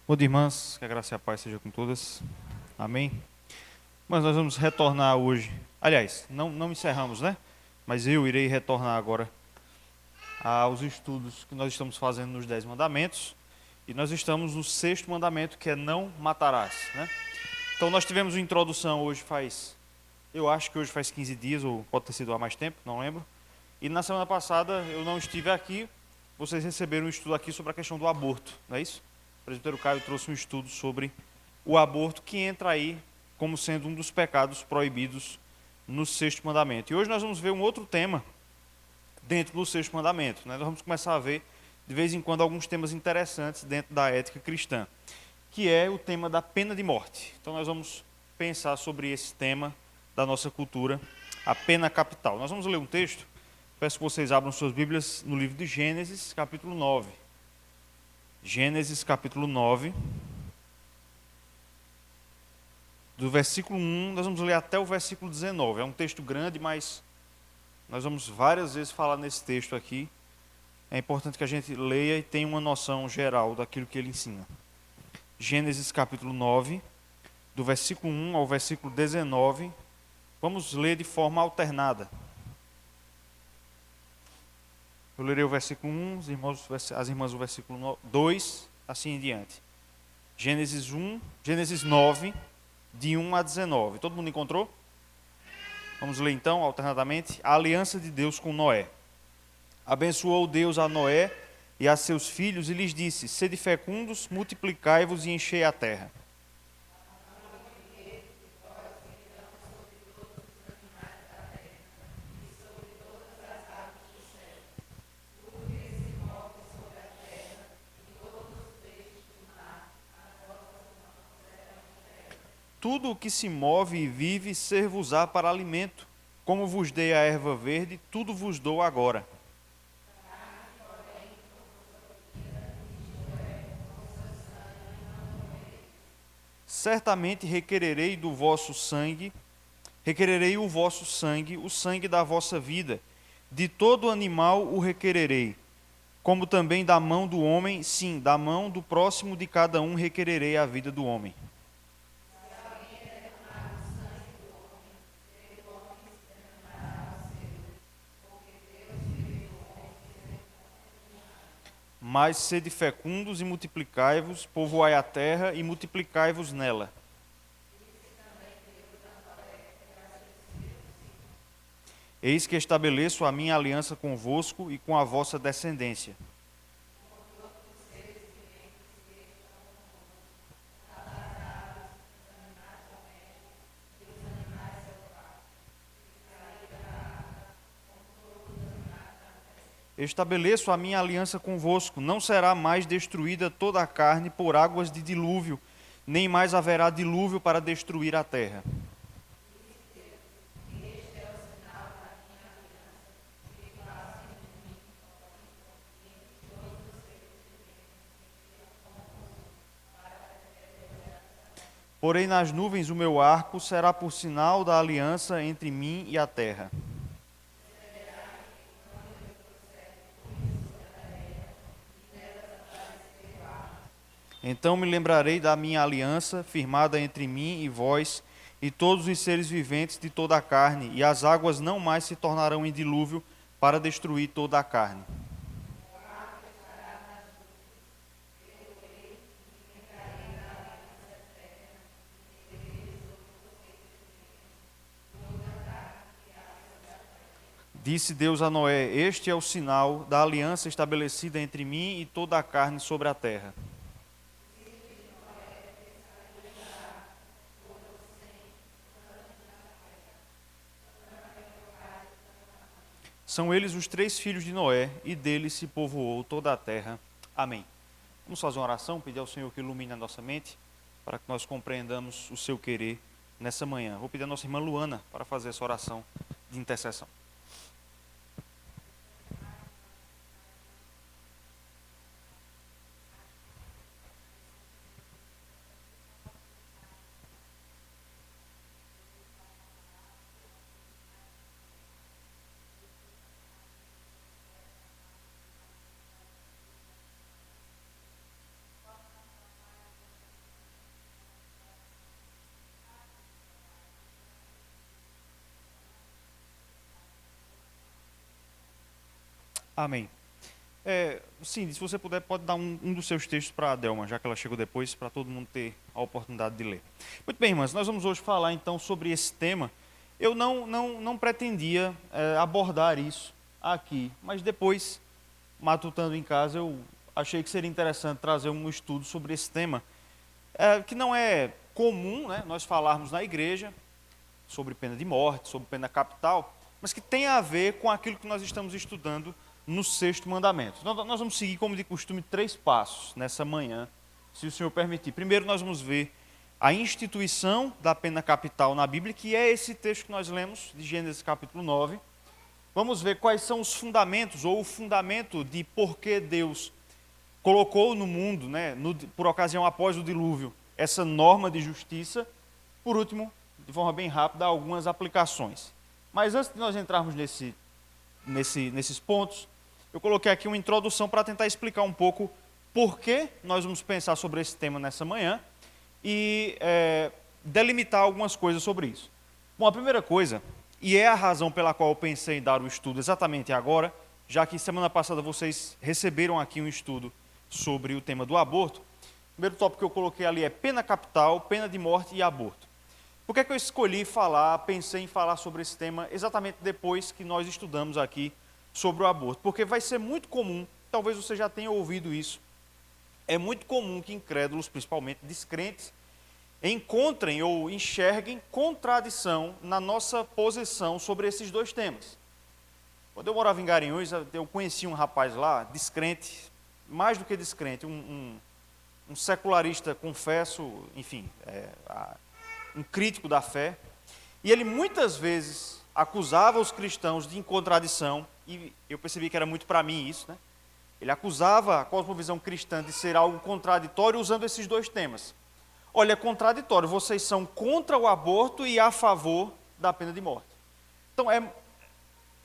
Bom dia, irmãs, que a graça e a paz seja com todas. Amém. Mas nós vamos retornar hoje. Aliás, não encerramos, né? Mas eu irei retornar agora aos estudos que nós estamos fazendo nos 10 mandamentos. E nós estamos no sexto mandamento, que é não matarás, né? Então nós tivemos uma introdução hoje eu acho que hoje faz 15 dias, ou pode ter sido há mais tempo, não lembro. E na semana passada eu não estive aqui, vocês receberam um estudo aqui sobre a questão do aborto, não é isso? O presbítero Caio trouxe um estudo sobre o aborto, que entra aí como sendo um dos pecados proibidos no sexto mandamento. E hoje nós vamos ver um outro tema dentro do sexto mandamento, né? Nós vamos começar a ver, de vez em quando, alguns temas interessantes dentro da ética cristã, que é o tema da pena de morte. Então nós vamos pensar sobre esse tema da nossa cultura, a pena capital. Nós vamos ler um texto. Peço que vocês abram suas Bíblias no livro de Gênesis, capítulo 9. Gênesis, capítulo 9. Do versículo 1, nós vamos ler até o versículo 19. É um texto grande, mas nós vamos várias vezes falar nesse texto aqui. É importante que a gente leia e tenha uma noção geral daquilo que ele ensina. Gênesis, capítulo 9, do versículo 1 ao versículo 19. Vamos ler de forma alternada. Eu lerei o versículo 1, as irmãs o versículo 2, assim em diante. Gênesis 9, de 1 a 19. Todo mundo encontrou? Vamos ler então, alternadamente. A aliança de Deus com Noé. Abençoou Deus a Noé e a seus filhos e lhes disse: Sede fecundos, multiplicai-vos e enchei a terra. Tudo o que se move e vive ser-vos-á para alimento. Como vos dei a erva verde, tudo vos dou agora. Certamente requererei o vosso sangue, o sangue da vossa vida. De todo animal o requererei, como também da mão do homem, sim, da mão do próximo de cada um requererei a vida do homem. Mas sede fecundos e multiplicai-vos, povoai a terra e multiplicai-vos nela. Eis que estabeleço a minha aliança convosco e com a vossa descendência. Estabeleço a minha aliança convosco, não será mais destruída toda a carne por águas de dilúvio, nem mais haverá dilúvio para destruir a terra. Porém nas nuvens o meu arco será por sinal da aliança entre mim e a terra. Então me lembrarei da minha aliança, firmada entre mim e vós, e todos os seres viventes de toda a carne, e as águas não mais se tornarão em dilúvio para destruir toda a carne. Disse Deus a Noé: Este é o sinal da aliança estabelecida entre mim e toda a carne sobre a terra. São eles os 3 filhos de Noé, e deles se povoou toda a terra. Amém. Vamos fazer uma oração, pedir ao Senhor que ilumine a nossa mente, para que nós compreendamos o seu querer nessa manhã. Vou pedir a nossa irmã Luana para fazer essa oração de intercessão. Amém. Sim, se você puder, pode dar um dos seus textos para a Adelma, já que ela chegou depois, para todo mundo ter a oportunidade de ler. Muito bem, irmãs, nós vamos hoje falar então sobre esse tema. Eu não pretendia abordar isso aqui, mas depois, matutando em casa, eu achei que seria interessante trazer um estudo sobre esse tema, que não é comum, né, nós falarmos na igreja sobre pena de morte, sobre pena capital, mas que tem a ver com aquilo que nós estamos estudando no sexto mandamento. Nós vamos seguir, como de costume, 3 passos nessa manhã, se o Senhor permitir. Primeiro, nós vamos ver a instituição da pena capital na Bíblia, que é esse texto que nós lemos, de Gênesis capítulo 9. Vamos ver quais são os fundamentos, ou o fundamento de por que Deus colocou no mundo, né, por ocasião após o dilúvio, essa norma de justiça. Por último, de forma bem rápida, algumas aplicações. Mas antes de nós entrarmos nesses pontos, eu coloquei aqui uma introdução para tentar explicar um pouco por que nós vamos pensar sobre esse tema nessa manhã e delimitar algumas coisas sobre isso. Bom, a primeira coisa, e é a razão pela qual eu pensei em dar o estudo exatamente agora, já que semana passada vocês receberam aqui um estudo sobre o tema do aborto, o primeiro tópico que eu coloquei ali é pena capital, pena de morte e aborto. Por que é que eu escolhi pensei em falar sobre esse tema exatamente depois que nós estudamos aqui sobre o aborto? Porque vai ser muito comum, talvez você já tenha ouvido isso, é muito comum que incrédulos, principalmente descrentes, encontrem ou enxerguem contradição na nossa posição sobre esses 2 temas. Quando eu morava em Garanhuns, eu conheci um rapaz lá, descrente, mais do que descrente, um secularista, confesso, enfim, um crítico da fé, e ele muitas vezes acusava os cristãos de contradição, e eu percebi que era muito para mim isso, né? Ele acusava a cosmovisão cristã de ser algo contraditório usando esses 2 temas. Olha, é contraditório, vocês são contra o aborto e a favor da pena de morte. Então,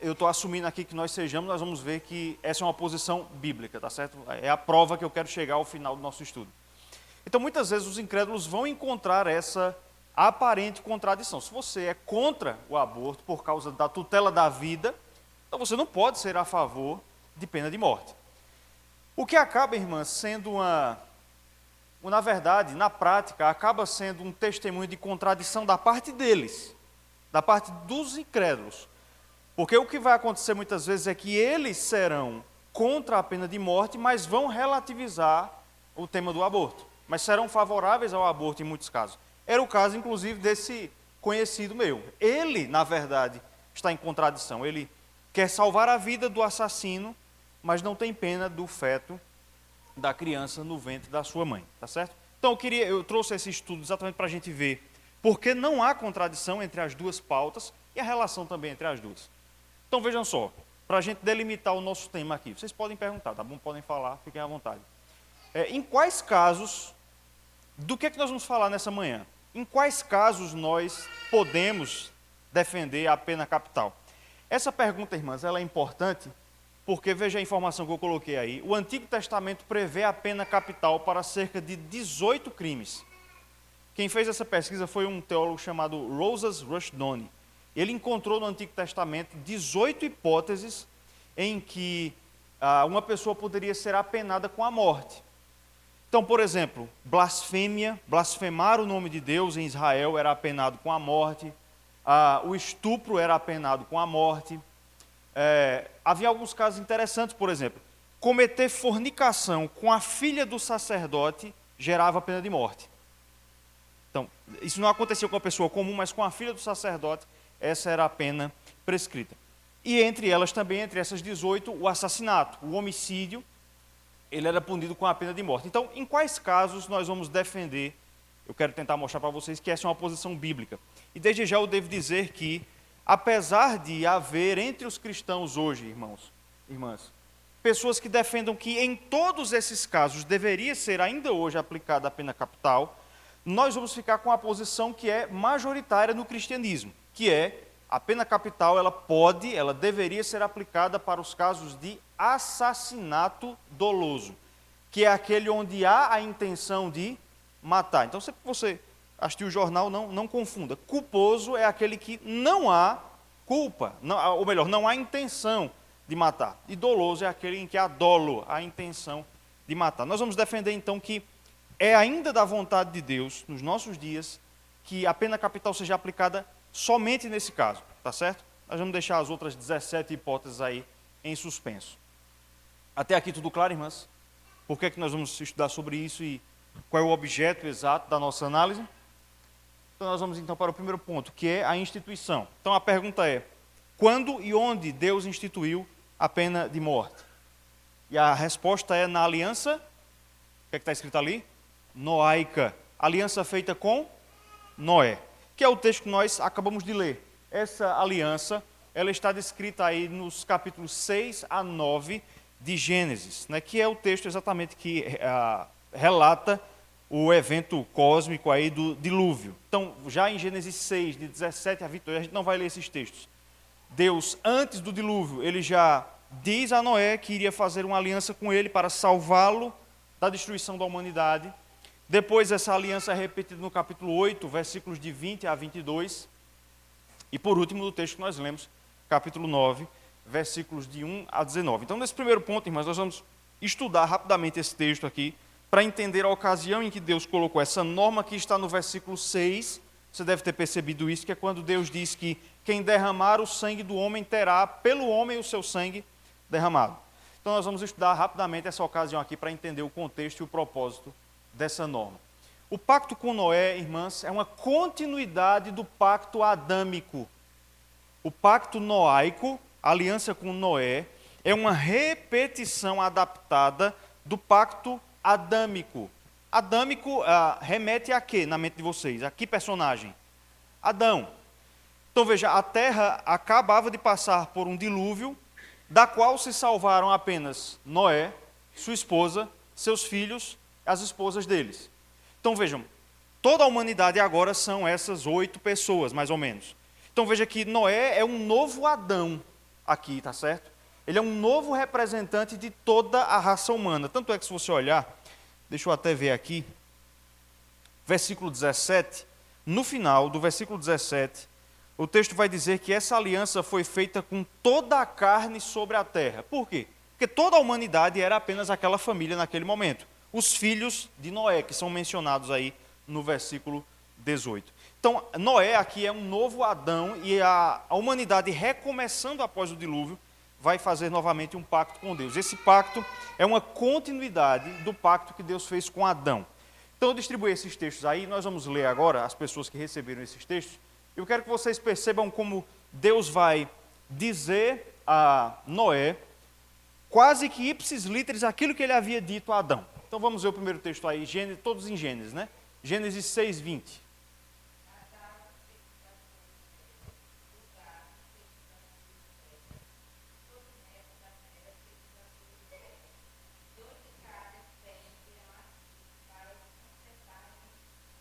eu estou assumindo aqui que nós vamos ver que essa é uma posição bíblica, tá certo? É a prova que eu quero chegar ao final do nosso estudo. Então, muitas vezes os incrédulos vão encontrar essa aparente contradição. Se você é contra o aborto por causa da tutela da vida, então você não pode ser a favor de pena de morte. O que acaba, irmã, sendo na verdade, na prática, acaba sendo um testemunho de contradição da parte deles, da parte dos incrédulos. Porque o que vai acontecer muitas vezes é que eles serão contra a pena de morte, mas vão relativizar o tema do aborto. Mas serão favoráveis ao aborto em muitos casos. Era o caso, inclusive, desse conhecido meu. Ele, na verdade, está em contradição. Ele quer salvar a vida do assassino, mas não tem pena do feto da criança no ventre da sua mãe, tá certo? Então eu trouxe esse estudo exatamente para a gente ver por que não há contradição entre as 2 pautas e a relação também entre as 2. Então vejam só, para a gente delimitar o nosso tema aqui, vocês podem perguntar, tá bom? Podem falar, fiquem à vontade. Em quais casos, do que nós vamos falar nessa manhã? Em quais casos nós podemos defender a pena capital? Essa pergunta, irmãs, ela é importante porque, veja a informação que eu coloquei aí, o Antigo Testamento prevê a pena capital para cerca de 18 crimes. Quem fez essa pesquisa foi um teólogo chamado Rosas Rushdoni. Ele encontrou no Antigo Testamento 18 hipóteses em que uma pessoa poderia ser apenada com a morte. Então, por exemplo, blasfêmia, blasfemar o nome de Deus em Israel era apenado com a morte, o estupro era apenado com a morte. Havia alguns casos interessantes, por exemplo, cometer fornicação com a filha do sacerdote gerava pena de morte. Então, isso não acontecia com a pessoa comum, mas com a filha do sacerdote, essa era a pena prescrita. E entre elas também, entre essas 18, o assassinato, o homicídio, ele era punido com a pena de morte. Então, em quais casos nós vamos defender? Eu quero tentar mostrar para vocês que essa é uma posição bíblica. E desde já eu devo dizer que, apesar de haver entre os cristãos hoje, irmãs, pessoas que defendam que em todos esses casos deveria ser ainda hoje aplicada a pena capital, nós vamos ficar com a posição que é majoritária no cristianismo, que é a pena capital, ela deveria ser aplicada para os casos de assassinato doloso, que é aquele onde há a intenção de matar. Então, sempre que você assistir o jornal, não confunda. Culposo é aquele que não há culpa, ou melhor, não há intenção de matar. E doloso é aquele em que há dolo, a intenção de matar. Nós vamos defender então que é ainda da vontade de Deus, nos nossos dias, que a pena capital seja aplicada somente nesse caso, tá certo? Nós vamos deixar as outras 17 hipóteses aí em suspenso. Até aqui tudo claro, irmãs? Por que nós vamos estudar sobre isso e qual é o objeto exato da nossa análise? Então nós vamos então para o primeiro ponto, que é a instituição. Então a pergunta é, quando e onde Deus instituiu a pena de morte? E a resposta é na aliança, o que é que está escrito ali? Noaica. Aliança feita com Noé, que é o texto que nós acabamos de ler. Essa aliança, ela está descrita aí nos capítulos 6 a 9 de Gênesis, né, que é o texto exatamente que relata o evento cósmico aí do dilúvio. Então, já em Gênesis 6, de 17 a 22, a gente não vai ler esses textos. Deus, antes do dilúvio, ele já diz a Noé que iria fazer uma aliança com ele para salvá-lo da destruição da humanidade. Depois, essa aliança é repetida no capítulo 8, versículos de 20 a 22. E, por último, no texto que nós lemos, capítulo 9, versículos de 1 a 19. Então, nesse primeiro ponto, irmãos, nós vamos estudar rapidamente esse texto aqui, para entender a ocasião em que Deus colocou essa norma que está no versículo 6. Você deve ter percebido isso, que é quando Deus diz que quem derramar o sangue do homem terá pelo homem o seu sangue derramado. Então, nós vamos estudar rapidamente essa ocasião aqui para entender o contexto e o propósito dessa norma. O pacto com Noé, irmãs, é uma continuidade do pacto adâmico. O pacto noaico, a aliança com Noé, é uma repetição adaptada do pacto adâmico. Adâmico remete a quê na mente de vocês? A que personagem? Adão. Então veja, a terra acabava de passar por um dilúvio, da qual se salvaram apenas Noé, sua esposa, seus filhos, as esposas deles. Então vejam, toda a humanidade agora são essas 8 pessoas, mais ou menos. Então veja que Noé é um novo Adão aqui, tá certo? Ele é um novo representante de toda a raça humana. Tanto é que se você olhar, deixa eu até ver aqui, versículo 17, no final do versículo 17, o texto vai dizer que essa aliança foi feita com toda a carne sobre a terra. Por quê? Porque toda a humanidade era apenas aquela família naquele momento. Os filhos de Noé, que são mencionados aí no versículo 18. Então, Noé aqui é um novo Adão e a humanidade recomeçando após o dilúvio vai fazer novamente um pacto com Deus. Esse pacto é uma continuidade do pacto que Deus fez com Adão. Então, eu distribuí esses textos aí, nós vamos ler agora as pessoas que receberam esses textos. Eu quero que vocês percebam como Deus vai dizer a Noé, quase que ipsis literis, aquilo que ele havia dito a Adão. Então vamos ver o primeiro texto aí, todos em Gênesis, né? Gênesis 6, 20.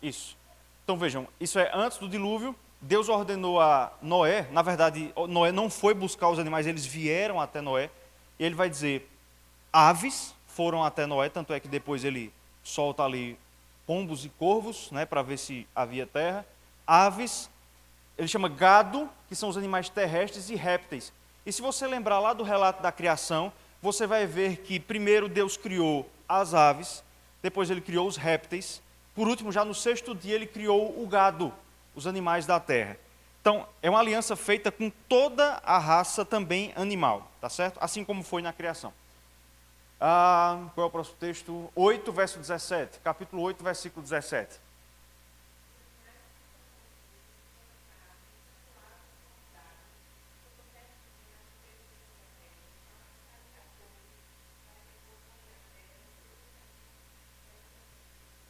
Isso. Então vejam, isso é antes do dilúvio. Deus ordenou a Noé, na verdade, Noé não foi buscar os animais, eles vieram até Noé. E ele vai dizer, aves foram até Noé, tanto é que depois ele solta ali pombos e corvos, né, para ver se havia terra. Aves, ele chama gado, que são os animais terrestres, e répteis. E se você lembrar lá do relato da criação, você vai ver que primeiro Deus criou as aves, depois ele criou os répteis, por último, já no 6º dia, ele criou o gado, os animais da terra. Então, é uma aliança feita com toda a raça também animal, tá certo? Assim como foi na criação. Qual é o próximo texto? 8, verso 17. Capítulo 8, versículo 17.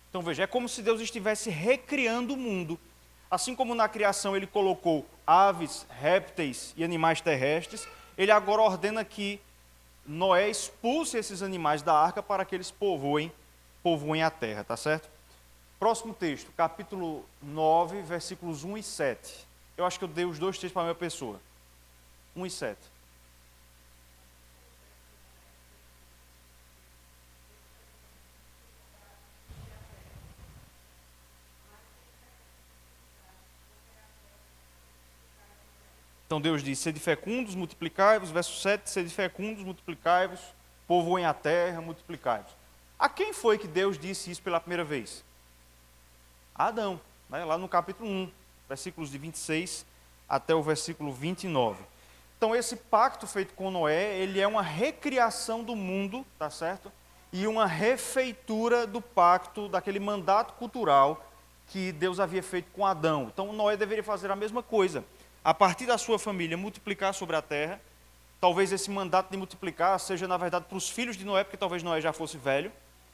Então veja, é como se Deus estivesse recriando o mundo. Assim como na criação ele colocou aves, répteis e animais terrestres, ele agora ordena que Noé expulse esses animais da arca para que eles povoem a terra, tá certo? Próximo texto, capítulo 9, versículos 1 e 7. Eu acho que eu dei os 2 textos para a mesma pessoa. 1 e 7. Então Deus diz, sede fecundos, multiplicai-vos, verso 7, sede fecundos, multiplicai-vos, povoem a terra, multiplicai-vos. A quem foi que Deus disse isso pela primeira vez? A Adão, né? Lá no capítulo 1, versículos de 26 até o versículo 29. Então esse pacto feito com Noé, ele é uma recriação do mundo, tá certo? E uma refeitura do pacto, daquele mandato cultural que Deus havia feito com Adão. Então Noé deveria fazer a mesma coisa. A partir da sua família, multiplicar sobre a terra. Talvez esse mandato de multiplicar seja, na verdade, para os filhos de Noé, porque talvez Noé já fosse velho,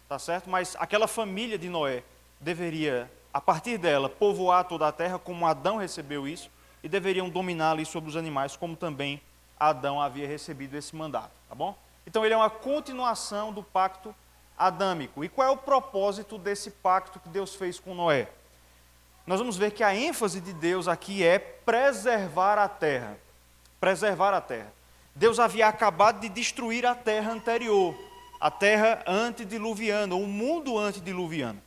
tá certo? Mas aquela família de Noé deveria, a partir dela, povoar toda a terra, como Adão recebeu isso, e deveriam dominar ali sobre os animais, como também Adão havia recebido esse mandato, tá bom? Então ele é uma continuação do pacto adâmico. E qual é o propósito desse pacto que Deus fez com Noé? Nós vamos ver que a ênfase de Deus aqui é preservar a terra. Preservar a terra. Deus havia acabado de destruir a terra anterior, a terra antediluviana, o mundo antediluviano.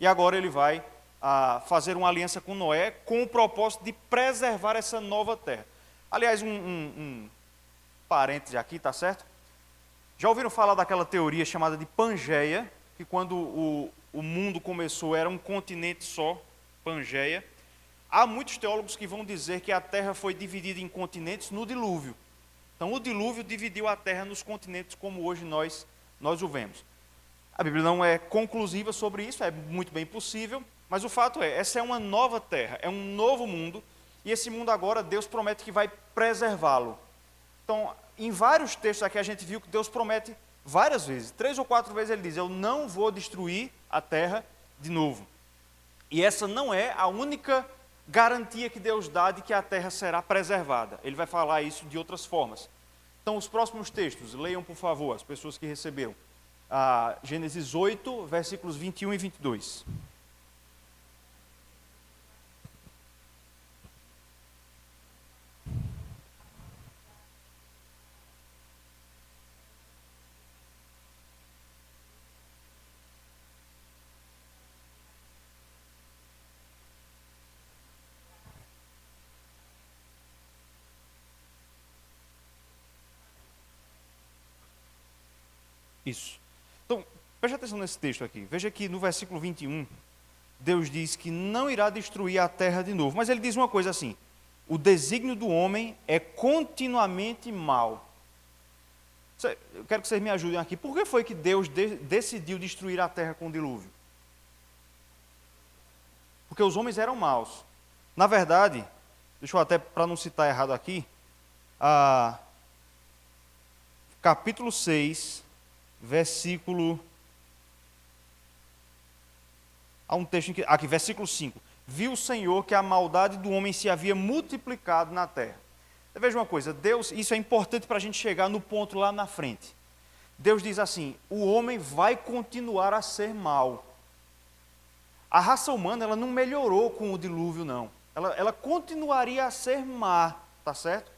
E agora ele vai fazer uma aliança com Noé com o propósito de preservar essa nova terra. Aliás, um parêntese aqui, tá certo? Já ouviram falar daquela teoria chamada de Pangeia, que quando o mundo começou era um continente só, Pangeia. Há muitos teólogos que vão dizer que a terra foi dividida em continentes no dilúvio. Então o dilúvio dividiu a terra nos continentes como hoje nós o vemos. A Bíblia não é conclusiva sobre isso, é muito bem possível, mas o fato é, essa é uma nova terra, é um novo mundo, e esse mundo agora Deus promete que vai preservá-lo. Então, em vários textos aqui a gente viu que Deus promete várias vezes, 3 ou 4 vezes ele diz, eu não vou destruir a terra de novo. E essa não é a única garantia que Deus dá de que a terra será preservada. Ele vai falar isso de outras formas. Então, os próximos textos, leiam por favor, as pessoas que receberam. Gênesis 8, versículos 21 e 22. Isso. Então, preste atenção nesse texto aqui. Veja que no versículo 21, Deus diz que não irá destruir a terra de novo. Mas ele diz uma coisa assim, o desígnio do homem é continuamente mau. Eu quero que vocês me ajudem aqui. Por que foi que Deus decidiu destruir a terra com o dilúvio? Porque os homens eram maus. Na verdade, deixa eu até, para não citar errado aqui, capítulo 6, versículo... Há um texto aqui, versículo 5. Viu o Senhor que a maldade do homem se havia multiplicado na terra. Veja uma coisa, Deus, isso é importante para a gente chegar no ponto lá na frente. Deus diz assim, o homem vai continuar a ser mau. A raça humana ela não melhorou com o dilúvio, não. Ela continuaria a ser má, tá certo?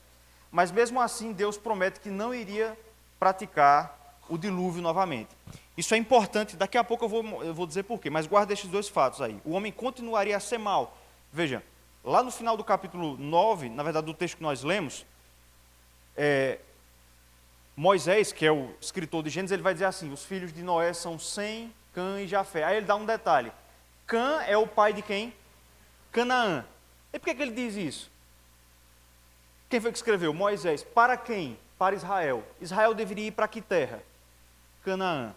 Mas mesmo assim, Deus promete que não iria praticar o dilúvio novamente. Isso é importante, daqui a pouco eu vou dizer por quê, mas guarda esses dois fatos aí. O homem continuaria a ser mau. Veja, lá no final do capítulo 9, na verdade do texto que nós lemos, Moisés, que é o escritor de Gênesis, ele vai dizer assim, os filhos de Noé são Sem, Cã e Jafé. Aí ele dá um detalhe. Cã é o pai de quem? Canaã. E por que ele diz isso? Quem foi que escreveu? Moisés. Para quem? Para Israel. Israel deveria ir para que terra? Canaã.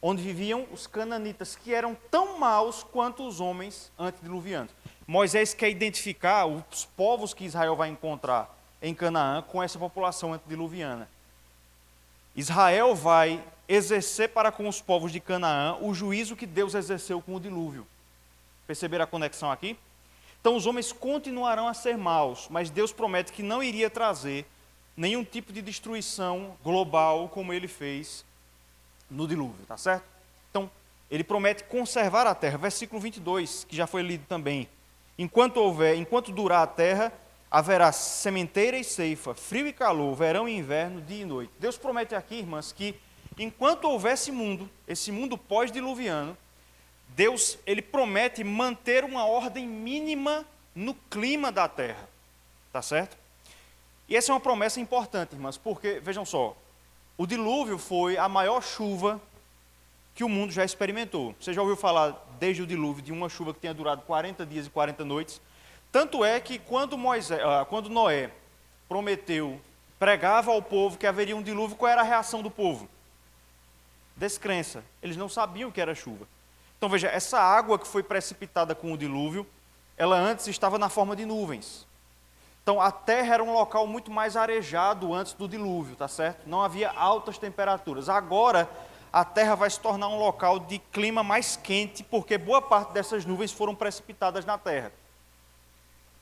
Onde viviam os cananitas, que eram tão maus quanto os homens antediluvianos. Moisés quer identificar os povos que Israel vai encontrar em Canaã com essa população antediluviana. Israel vai exercer para com os povos de Canaã o juízo que Deus exerceu com o dilúvio. Perceberam a conexão aqui? Então os homens continuarão a ser maus, mas Deus promete que não iria trazer nenhum tipo de destruição global como ele fez no dilúvio, tá certo? Então, ele promete conservar a terra. Versículo 22, que já foi lido também. Enquanto durar a terra, haverá sementeira e ceifa, frio e calor, verão e inverno, dia e noite. Deus promete aqui, irmãs, que enquanto houver esse mundo pós-diluviano, Deus, ele promete manter uma ordem mínima no clima da terra, tá certo? E essa é uma promessa importante, irmãs, porque, vejam só, o dilúvio foi a maior chuva que o mundo já experimentou. Você já ouviu falar, desde o dilúvio, de uma chuva que tenha durado 40 dias e 40 noites? Tanto é que quando Noé prometeu, pregava ao povo que haveria um dilúvio, qual era a reação do povo? Descrença. Eles não sabiam que era chuva. Então veja, essa água que foi precipitada com o dilúvio, ela antes estava na forma de nuvens. Então a terra era um local muito mais arejado antes do dilúvio, tá certo? Não havia altas temperaturas. Agora a terra vai se tornar um local de clima mais quente, porque boa parte dessas nuvens foram precipitadas na terra.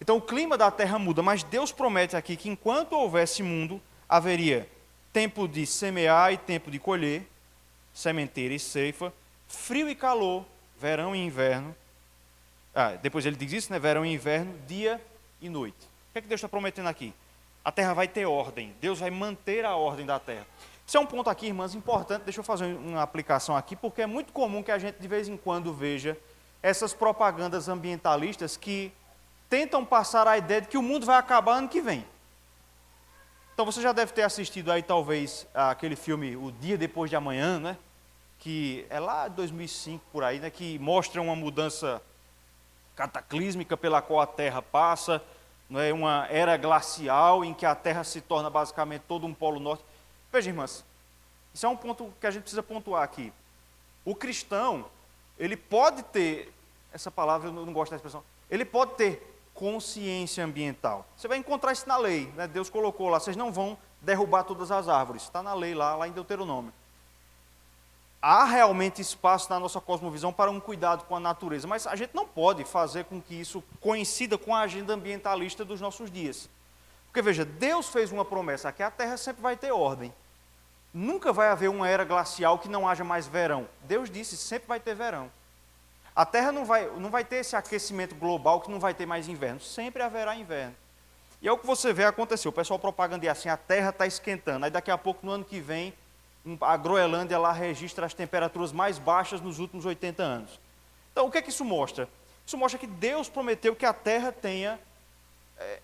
Então o clima da terra muda, mas Deus promete aqui que enquanto houvesse mundo, haveria tempo de semear e tempo de colher, sementeira e ceifa, frio e calor, verão e inverno. Depois ele diz isso, né? Verão e inverno, dia e noite. O que é que Deus está prometendo aqui? A terra vai ter ordem, Deus vai manter a ordem da terra. Isso é um ponto aqui, irmãs, importante, deixa eu fazer uma aplicação aqui, porque é muito comum que a gente de vez em quando veja essas propagandas ambientalistas que tentam passar a ideia de que o mundo vai acabar ano que vem. Então você já deve ter assistido aí talvez aquele filme O Dia Depois de Amanhã, né? Que é lá de 2005 por aí, né? Que mostra uma mudança cataclísmica pela qual a Terra passa, não é? Uma era glacial em que a Terra se torna basicamente todo um polo norte. Veja, irmãs, isso é um ponto que a gente precisa pontuar aqui. O cristão, ele pode ter, essa palavra eu não gosto da expressão, ele pode ter consciência ambiental. Você vai encontrar isso na lei, né? Deus colocou lá, vocês não vão derrubar todas as árvores, está na lei lá em Deuteronômio. Há realmente espaço na nossa cosmovisão para um cuidado com a natureza, mas a gente não pode fazer com que isso coincida com a agenda ambientalista dos nossos dias. Porque veja, Deus fez uma promessa, que a Terra sempre vai ter ordem. Nunca vai haver uma era glacial que não haja mais verão. Deus disse, sempre vai ter verão. A Terra não vai ter esse aquecimento global que não vai ter mais inverno. Sempre haverá inverno. E é o que você vê acontecer. O pessoal propagandeia assim, a Terra está esquentando. Aí daqui a pouco, no ano que vem, a Groenlândia lá registra as temperaturas mais baixas nos últimos 80 anos. Então, o que é que isso mostra? Isso mostra que Deus prometeu que a Terra tenha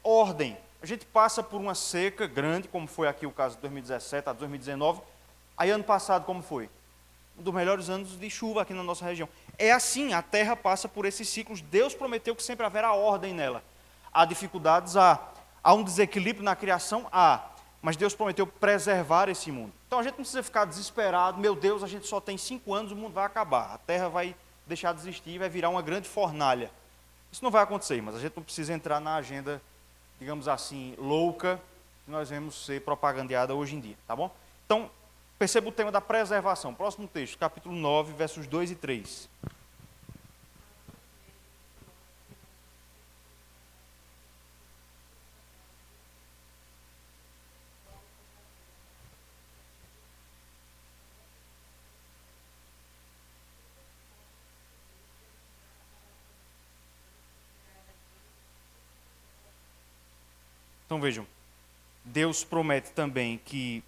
ordem. A gente passa por uma seca grande, como foi aqui o caso de 2017 a 2019. Aí ano passado, como foi? Um dos melhores anos de chuva aqui na nossa região. É assim, a terra passa por esses ciclos. Deus prometeu que sempre haverá ordem nela. Há dificuldades, há um desequilíbrio na criação, mas Deus prometeu preservar esse mundo. Então a gente não precisa ficar desesperado, meu Deus, a gente só tem 5 anos, o mundo vai acabar. A terra vai deixar de existir e vai virar uma grande fornalha. Isso não vai acontecer, mas a gente não precisa entrar na agenda, digamos assim, louca, que nós vemos ser propagandeada hoje em dia, tá bom? Então, perceba o tema da preservação. Próximo texto, capítulo 9, versos 2 e 3. Então vejam, Deus promete também que,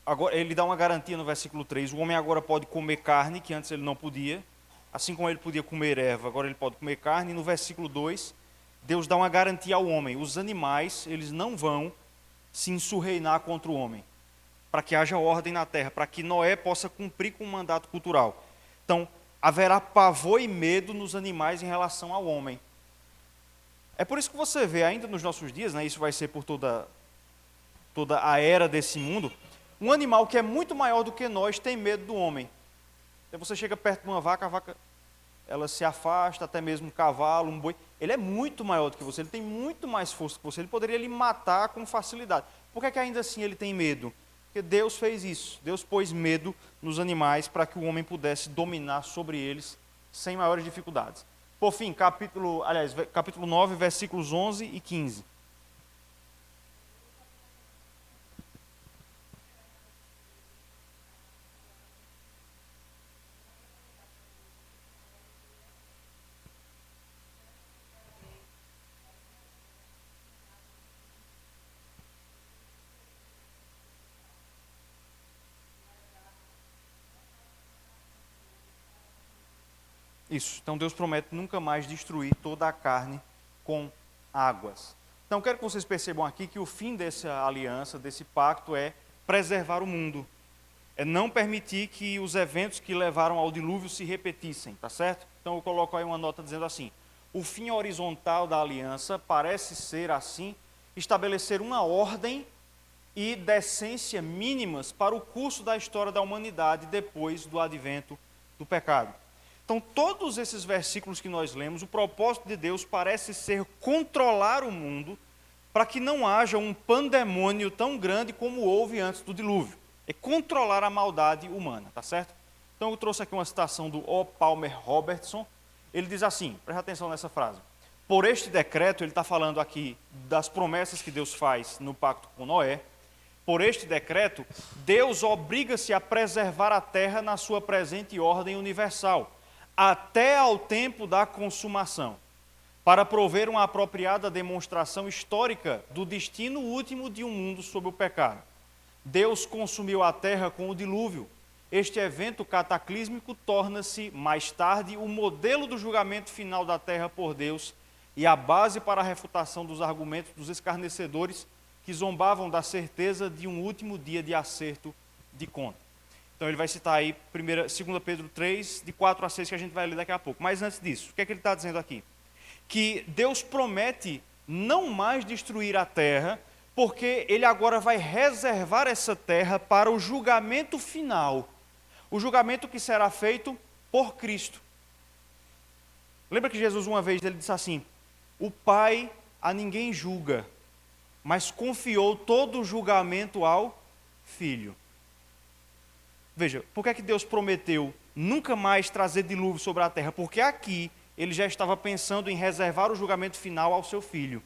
agora, ele dá uma garantia no versículo 3, o homem agora pode comer carne, que antes ele não podia, assim como ele podia comer erva, agora ele pode comer carne, e no versículo 2, Deus dá uma garantia ao homem, os animais, eles não vão se insurreinar contra o homem, para que haja ordem na terra, para que Noé possa cumprir com o mandato cultural. Então, haverá pavor e medo nos animais em relação ao homem. É por isso que você vê, ainda nos nossos dias, né, isso vai ser por toda a era desse mundo, um animal que é muito maior do que nós tem medo do homem. Então você chega perto de uma vaca, a vaca ela se afasta, até mesmo um cavalo, um boi. Ele é muito maior do que você, ele tem muito mais força que você, ele poderia lhe matar com facilidade. Por que é que ainda assim ele tem medo? Porque Deus fez isso, Deus pôs medo nos animais para que o homem pudesse dominar sobre eles sem maiores dificuldades. Por fim, capítulo 9, versículos 11 e 15. Isso, então Deus promete nunca mais destruir toda a carne com águas. Então, quero que vocês percebam aqui que o fim dessa aliança, desse pacto, é preservar o mundo. É não permitir que os eventos que levaram ao dilúvio se repetissem, tá certo? Então, eu coloco aí uma nota dizendo assim: o fim horizontal da aliança parece ser, assim, estabelecer uma ordem e decência mínimas para o curso da história da humanidade depois do advento do pecado. Então, todos esses versículos que nós lemos, o propósito de Deus parece ser controlar o mundo para que não haja um pandemônio tão grande como houve antes do dilúvio. É controlar a maldade humana, tá certo? Então, eu trouxe aqui uma citação do O. Palmer Robertson. Ele diz assim, presta atenção nessa frase: por este decreto, ele está falando aqui das promessas que Deus faz no pacto com Noé. Por este decreto, Deus obriga-se a preservar a terra na sua presente ordem universal, até ao tempo da consumação, para prover uma apropriada demonstração histórica do destino último de um mundo sob o pecado. Deus consumiu a terra com o dilúvio. Este evento cataclísmico torna-se, mais tarde, o modelo do julgamento final da terra por Deus e a base para a refutação dos argumentos dos escarnecedores que zombavam da certeza de um último dia de acerto de conta. Então ele vai citar aí 2 Pedro 3, de 4 a 6, que a gente vai ler daqui a pouco. Mas antes disso, o que é que ele está dizendo aqui? Que Deus promete não mais destruir a terra, porque ele agora vai reservar essa terra para o julgamento final. O julgamento que será feito por Cristo. Lembra que Jesus uma vez ele disse assim: o Pai a ninguém julga, mas confiou todo o julgamento ao Filho. Veja, por que é que Deus prometeu nunca mais trazer dilúvio sobre a terra? Porque aqui ele já estava pensando em reservar o julgamento final ao seu Filho.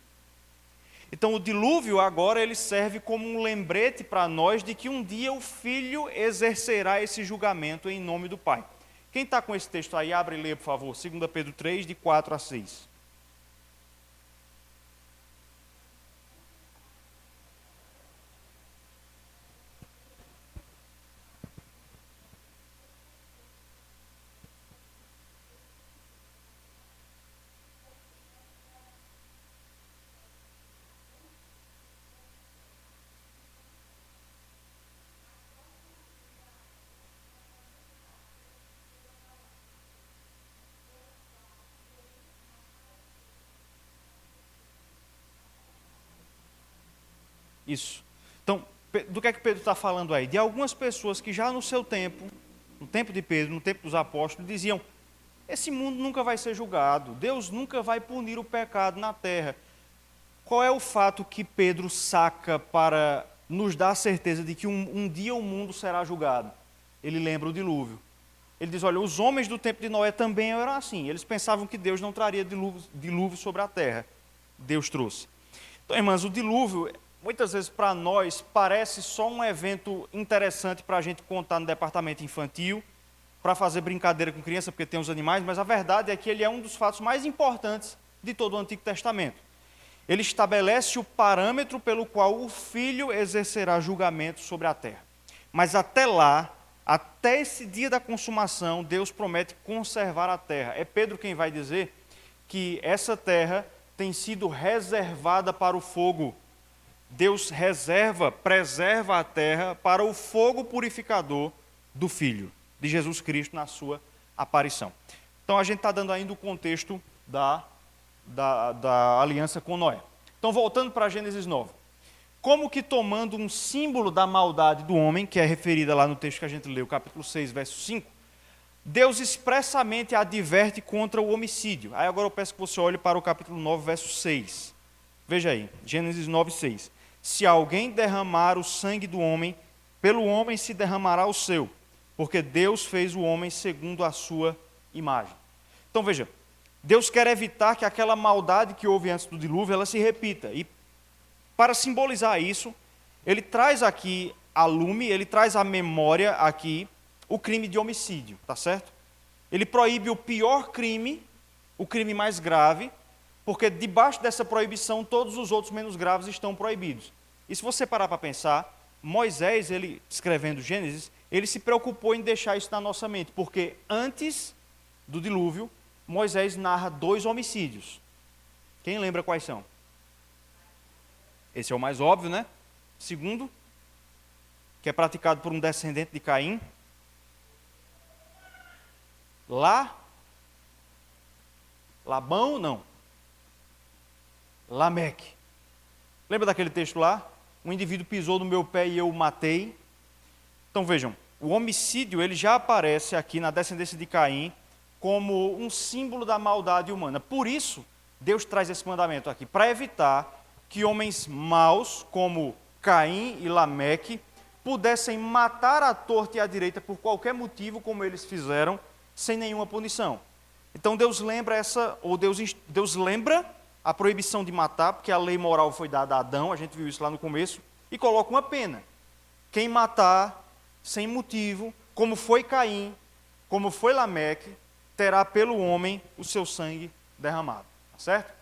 Então o dilúvio agora ele serve como um lembrete para nós de que um dia o Filho exercerá esse julgamento em nome do Pai. Quem está com esse texto aí, abre e lê, por favor, 2 Pedro 3, de 4 a 6. Isso. Então, do que é que Pedro está falando aí? De algumas pessoas que já no seu tempo, no tempo de Pedro, no tempo dos apóstolos, diziam: esse mundo nunca vai ser julgado, Deus nunca vai punir o pecado na terra. Qual é o fato que Pedro saca para nos dar a certeza de que um dia o mundo será julgado? Ele lembra o dilúvio. Ele diz: olha, os homens do tempo de Noé também eram assim. Eles pensavam que Deus não traria dilúvio sobre a terra. Deus trouxe. Então, irmãs, o dilúvio, muitas vezes para nós, parece só um evento interessante para a gente contar no departamento infantil, para fazer brincadeira com criança, porque tem os animais, mas a verdade é que ele é um dos fatos mais importantes de todo o Antigo Testamento. Ele estabelece o parâmetro pelo qual o Filho exercerá julgamento sobre a terra. Mas até lá, até esse dia da consumação, Deus promete conservar a terra. É Pedro quem vai dizer que essa terra tem sido reservada para o fogo. Deus preserva a terra para o fogo purificador do Filho, de Jesus Cristo na sua aparição. Então a gente está dando ainda o contexto da aliança com Noé. Então voltando para Gênesis 9. Como que tomando um símbolo da maldade do homem, que é referida lá no texto que a gente leu, capítulo 6, verso 5, Deus expressamente adverte contra o homicídio. Aí agora eu peço que você olhe para o capítulo 9, verso 6. Veja aí, Gênesis 9, 6. Se alguém derramar o sangue do homem, pelo homem se derramará o seu, porque Deus fez o homem segundo a sua imagem. Então veja, Deus quer evitar que aquela maldade que houve antes do dilúvio, ela se repita. E para simbolizar isso, ele traz aqui a lume, ele traz à memória aqui o crime de homicídio, tá certo? Ele proíbe o pior crime, o crime mais grave, porque debaixo dessa proibição todos os outros menos graves estão proibidos. E se você parar para pensar, Moisés, ele escrevendo Gênesis, ele se preocupou em deixar isso na nossa mente, porque antes do dilúvio, Moisés narra 2 homicídios. Quem lembra quais são? Esse é o mais óbvio, né? Segundo, que é praticado por um descendente de Caim. Labão, não. Lameque. Lembra daquele texto lá? Um indivíduo pisou no meu pé e eu o matei. Então vejam, o homicídio ele já aparece aqui na descendência de Caim como um símbolo da maldade humana. Por isso, Deus traz esse mandamento aqui, para evitar que homens maus, como Caim e Lameque, pudessem matar à torta e à direita por qualquer motivo, como eles fizeram, sem nenhuma punição. Então Deus lembra Deus lembra a proibição de matar, porque a lei moral foi dada a Adão, a gente viu isso lá no começo, e coloca uma pena. Quem matar sem motivo, como foi Caim, como foi Lameque, terá pelo homem o seu sangue derramado. Tá certo?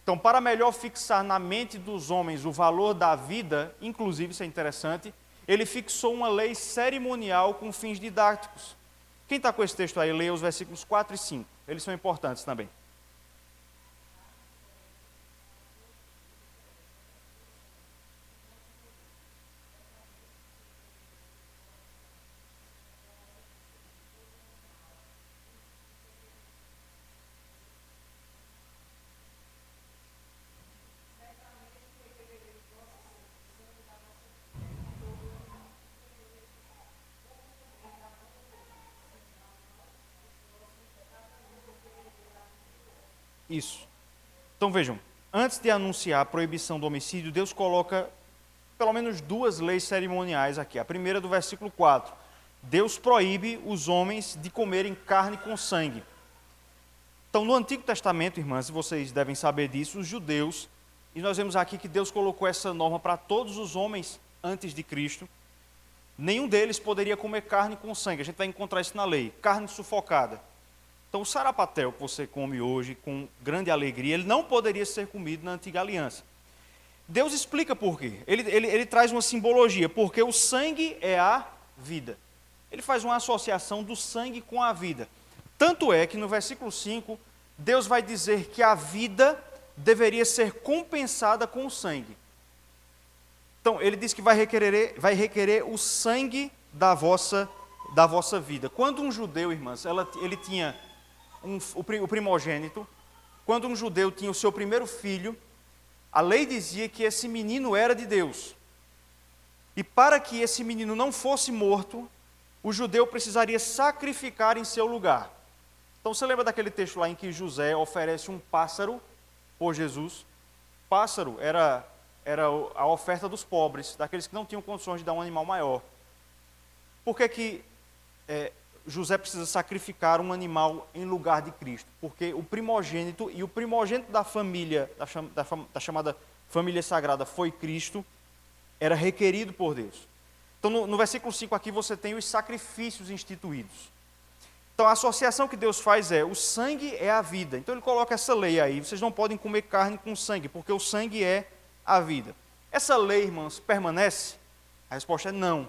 Então, para melhor fixar na mente dos homens o valor da vida, inclusive, isso é interessante, ele fixou uma lei cerimonial com fins didáticos. Quem está com esse texto aí, leia os versículos 4 e 5. Eles são importantes também. Isso. Então vejam, antes de anunciar a proibição do homicídio, Deus coloca pelo menos duas leis cerimoniais aqui. A primeira é do versículo 4. Deus proíbe os homens de comerem carne com sangue. Então, no Antigo Testamento, irmãs, e vocês devem saber disso, os judeus, e nós vemos aqui que Deus colocou essa norma para todos os homens antes de Cristo, nenhum deles poderia comer carne com sangue. A gente vai encontrar isso na lei, carne sufocada. Então, o sarapatel que você come hoje com grande alegria, ele não poderia ser comido na antiga aliança. Deus explica por quê. Ele traz uma simbologia, porque o sangue é a vida. Ele faz uma associação do sangue com a vida. Tanto é que no versículo 5, Deus vai dizer que a vida deveria ser compensada com o sangue. Então, ele diz que vai requerer o sangue da vossa vida. Quando um judeu, irmãs, ele tinha o primogênito, quando um judeu tinha o seu primeiro filho, a lei dizia que esse menino era de Deus. E para que esse menino não fosse morto, o judeu precisaria sacrificar em seu lugar. Então você lembra daquele texto lá em que José oferece um pássaro por Jesus? Pássaro era a oferta dos pobres, daqueles que não tinham condições de dar um animal maior. Por que José precisa sacrificar um animal em lugar de Cristo? Porque o primogênito, e o primogênito da família, da chamada família sagrada, foi Cristo, era requerido por Deus. Então, no versículo 5 aqui, você tem os sacrifícios instituídos. Então, a associação que Deus faz o sangue é a vida. Então, ele coloca essa lei aí, vocês não podem comer carne com sangue, porque o sangue é a vida. Essa lei, irmãos, permanece? A resposta é não.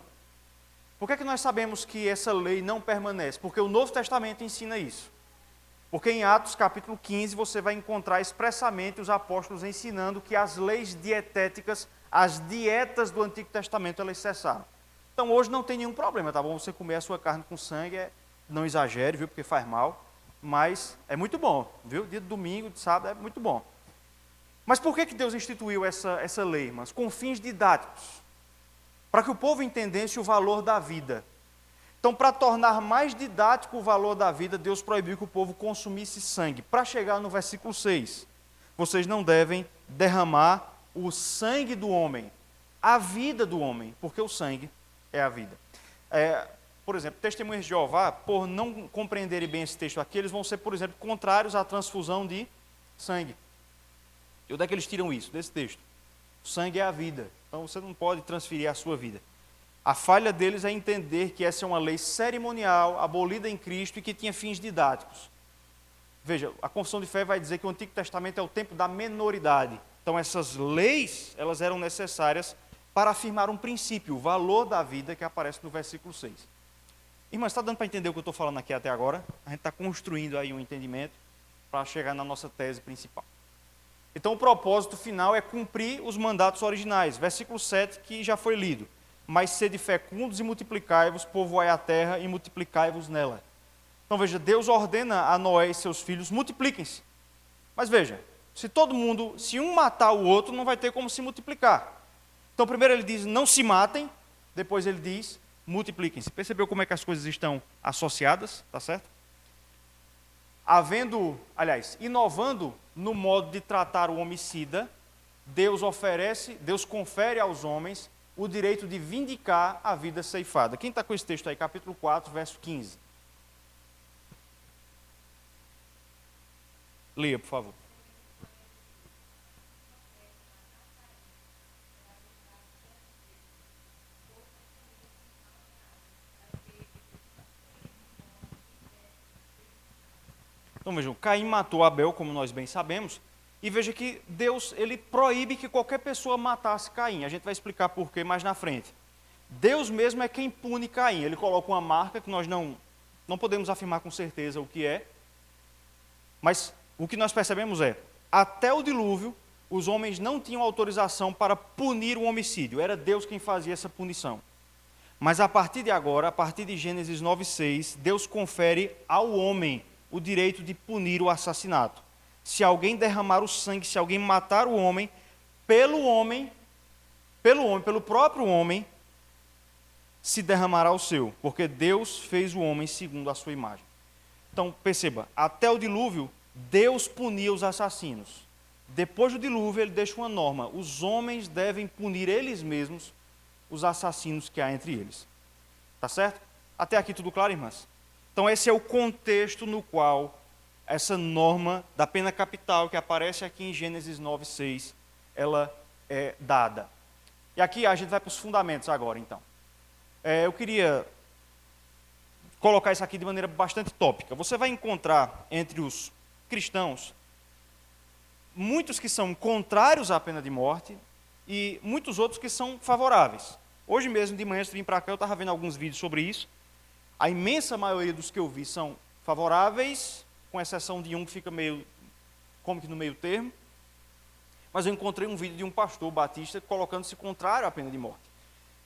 Por que nós sabemos que essa lei não permanece? Porque o Novo Testamento ensina isso. Porque em Atos capítulo 15 você vai encontrar expressamente os apóstolos ensinando que as leis dietéticas, as dietas do Antigo Testamento, elas cessaram. Então hoje não tem nenhum problema, tá bom? Você comer a sua carne com sangue, não exagere, viu? Porque faz mal, mas é muito bom, viu? Dia de domingo, de sábado, é muito bom. Mas por que Deus instituiu essa lei, irmãs? Com fins didáticos. Para que o povo entendesse o valor da vida. Então, para tornar mais didático o valor da vida, Deus proibiu que o povo consumisse sangue. Para chegar no versículo 6, vocês não devem derramar o sangue do homem, a vida do homem, porque o sangue é a vida. Por exemplo, testemunhas de Jeová, por não compreenderem bem esse texto aqui, eles vão ser, por exemplo, contrários à transfusão de sangue. E onde é que eles tiram isso? Desse texto. O sangue é a vida. Então você não pode transferir a sua vida. A falha deles é entender que essa é uma lei cerimonial, abolida em Cristo e que tinha fins didáticos. Veja, a confissão de fé vai dizer que o Antigo Testamento é o tempo da menoridade. Então essas leis, elas eram necessárias para afirmar um princípio, o valor da vida que aparece no versículo 6. Irmãs, está dando para entender o que eu estou falando aqui até agora? A gente está construindo aí um entendimento para chegar na nossa tese principal. Então o propósito final é cumprir os mandatos originais. Versículo 7 que já foi lido. Mas sede fecundos e multiplicai-vos, povoai a terra e multiplicai-vos nela. Então veja, Deus ordena a Noé e seus filhos, multipliquem-se. Mas veja, se um matar o outro, não vai ter como se multiplicar. Então primeiro ele diz, não se matem, depois ele diz, multipliquem-se. Percebeu como é que as coisas estão associadas, tá certo? Inovando no modo de tratar o homicida, Deus confere aos homens o direito de vindicar a vida ceifada. Quem está com esse texto aí? Capítulo 4, verso 15. Leia, por favor. Então vejam, Caim matou Abel, como nós bem sabemos, e veja que Deus ele proíbe que qualquer pessoa matasse Caim. A gente vai explicar por quê mais na frente. Deus mesmo é quem pune Caim. Ele coloca uma marca que nós não podemos afirmar com certeza o que é, mas o que nós percebemos é, até o dilúvio, os homens não tinham autorização para punir o homicídio. Era Deus quem fazia essa punição. Mas a partir de agora, a partir de Gênesis 9:6, Deus confere ao homem o direito de punir o assassinato. Se alguém derramar o sangue, se alguém matar o homem, pelo próprio homem, se derramará o seu, porque Deus fez o homem segundo a sua imagem. Então, perceba, até o dilúvio, Deus punia os assassinos. Depois do dilúvio, ele deixa uma norma: os homens devem punir eles mesmos os assassinos que há entre eles. Tá certo? Até aqui tudo claro, irmãs? Então esse é o contexto no qual essa norma da pena capital que aparece aqui em Gênesis 9:6, ela é dada. E aqui a gente vai para os fundamentos agora, então. Eu queria colocar isso aqui de maneira bastante tópica. Você vai encontrar entre os cristãos muitos que são contrários à pena de morte e muitos outros que são favoráveis. Hoje mesmo, de manhã, antes de vir para cá, eu estava vendo alguns vídeos sobre isso. A imensa maioria dos que eu vi são favoráveis, com exceção de um que fica como que no meio termo. Mas eu encontrei um vídeo de um pastor batista colocando-se contrário à pena de morte.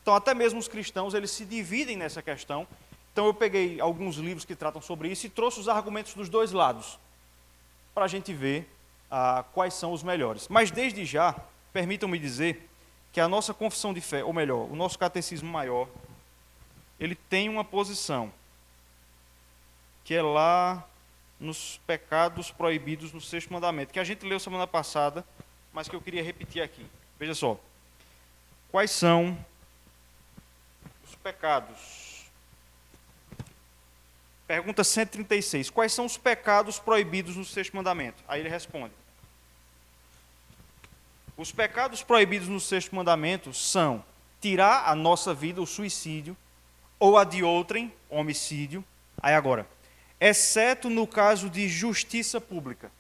Então, até mesmo os cristãos, eles se dividem nessa questão. Então, eu peguei alguns livros que tratam sobre isso e trouxe os argumentos dos dois lados, para a gente ver quais são os melhores. Mas, desde já, permitam-me dizer que a nossa confissão de fé, ou melhor, o nosso catecismo maior, ele tem uma posição, que é lá nos pecados proibidos no 6º mandamento, que a gente leu semana passada, mas que eu queria repetir aqui. Veja só. Quais são os pecados? Pergunta 136. Quais são os pecados proibidos no 6º mandamento? Aí ele responde. Os pecados proibidos no 6º mandamento são tirar a nossa vida, o suicídio, ou a de outrem, homicídio. Aí agora, exceto no caso de justiça pública.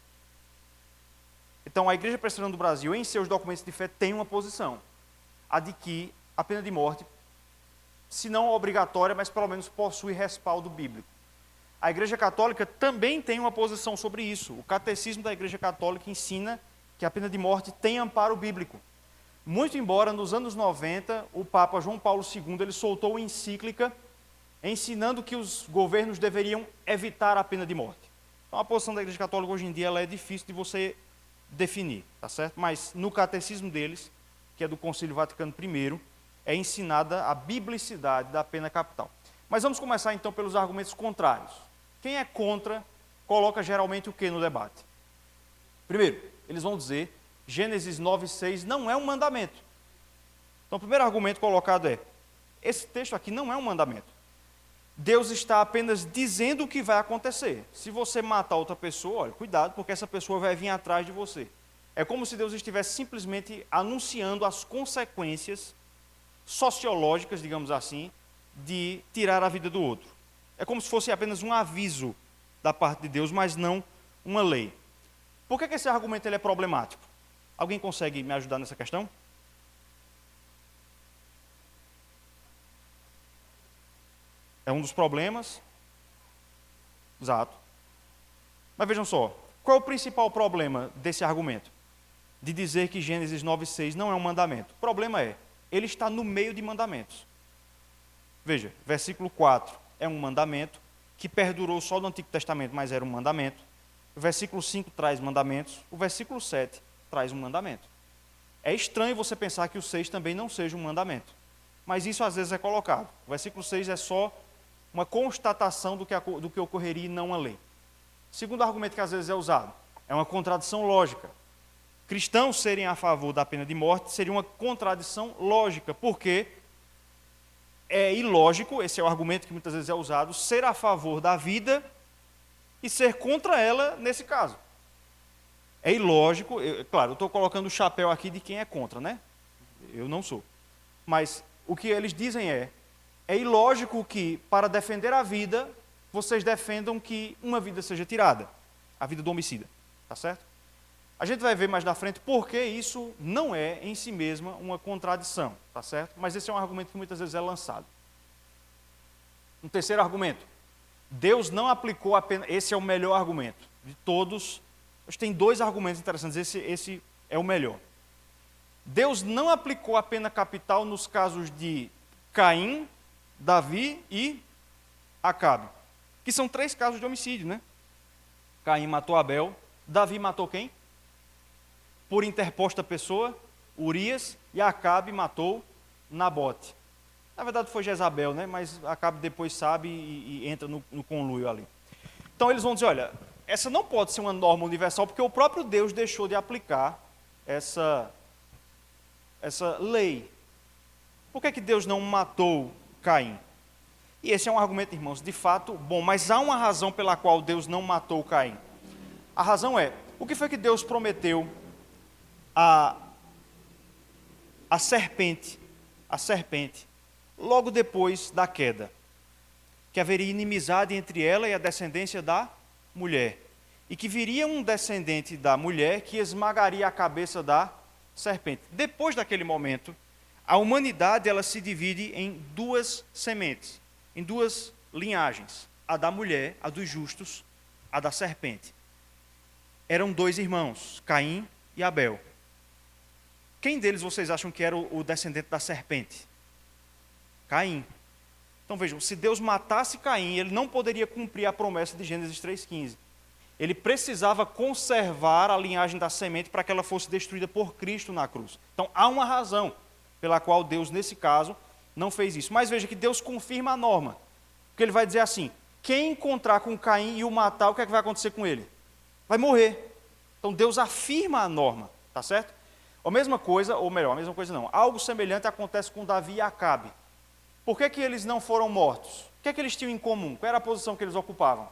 Então, a Igreja Presbiteriana do Brasil, em seus documentos de fé, tem uma posição, a de que a pena de morte, se não obrigatória, mas pelo menos possui respaldo bíblico. A Igreja Católica também tem uma posição sobre isso. O Catecismo da Igreja Católica ensina que a pena de morte tem amparo bíblico. Muito embora, nos anos 90, o Papa João Paulo II ele soltou uma encíclica ensinando que os governos deveriam evitar a pena de morte. Então, a posição da Igreja Católica hoje em dia ela é difícil de você definir, tá certo? Mas no catecismo deles, que é do Concílio Vaticano I, é ensinada a biblicidade da pena capital. Mas vamos começar então pelos argumentos contrários. Quem é contra, coloca geralmente o que no debate? Primeiro, eles vão dizer, Gênesis 9:6 não é um mandamento. Então o primeiro argumento colocado é, esse texto aqui não é um mandamento. Deus está apenas dizendo o que vai acontecer. Se você matar outra pessoa, olha, cuidado, porque essa pessoa vai vir atrás de você. É como se Deus estivesse simplesmente anunciando as consequências sociológicas, digamos assim, de tirar a vida do outro. É como se fosse apenas um aviso da parte de Deus, mas não uma lei. Por que esse argumento ele é problemático? Alguém consegue me ajudar nessa questão? É um dos problemas. Exato. Mas vejam só, qual é o principal problema desse argumento? de dizer que Gênesis 9:6 não é um mandamento. O problema é, ele está no meio de mandamentos. Veja, versículo 4 é um mandamento que perdurou só no Antigo Testamento, mas era um mandamento. O versículo 5 traz mandamentos, o versículo 7 traz um mandamento. É estranho você pensar que o 6 também não seja um mandamento, mas isso às vezes é colocado. O versículo 6 é só uma constatação do que ocorreria e não uma lei. Segundo argumento que às vezes é usado, é uma contradição lógica. Cristãos serem a favor da pena de morte seria uma contradição lógica, porque é ilógico, esse é o argumento que muitas vezes é usado, ser a favor da vida e ser contra ela nesse caso. É ilógico, claro, eu estou colocando o chapéu aqui de quem é contra, né? Eu não sou. Mas o que eles dizem é ilógico que, para defender a vida, vocês defendam que uma vida seja tirada, a vida do homicida, tá certo? A gente vai ver mais na frente porque isso não é em si mesma uma contradição, tá certo? Mas esse é um argumento que muitas vezes é lançado. Um terceiro argumento. Deus não aplicou a pena... Esse é o melhor argumento de todos. Mas tem dois argumentos interessantes, esse é o melhor. Deus não aplicou a pena capital nos casos de Caim, Davi e Acabe, que são 3 casos de homicídio, né? Caim matou Abel, Davi matou quem? Por interposta pessoa, Urias, e Acabe matou Nabote. Na verdade foi Jezabel, né? Mas Acabe depois sabe e entra no conluio ali. Então eles vão dizer, olha, essa não pode ser uma norma universal, porque o próprio Deus deixou de aplicar essa lei. Por que Deus não matou Caim? E esse é um argumento, irmãos, de fato bom, mas há uma razão pela qual Deus não matou Caim. A razão é, o que foi que Deus prometeu a serpente, logo depois da queda? Que haveria inimizade entre ela e a descendência da mulher. E que viria um descendente da mulher que esmagaria a cabeça da serpente. Depois daquele momento, a humanidade ela se divide em 2 sementes, em 2 linhagens. A da mulher, a dos justos, a da serpente. Eram 2 irmãos, Caim e Abel. Quem deles vocês acham que era o descendente da serpente? Caim. Então vejam, se Deus matasse Caim, ele não poderia cumprir a promessa de Gênesis 3,15. Ele precisava conservar a linhagem da semente para que ela fosse destruída por Cristo na cruz. Então há uma razão pela qual Deus, nesse caso, não fez isso. Mas veja que Deus confirma a norma. Porque ele vai dizer assim, quem encontrar com Caim e o matar, o que é que vai acontecer com ele? Vai morrer. Então Deus afirma a norma, tá certo? A mesma coisa, ou melhor, a mesma coisa não. Algo semelhante acontece com Davi e Acabe. Por que eles não foram mortos? O que é que eles tinham em comum? Qual era a posição que eles ocupavam?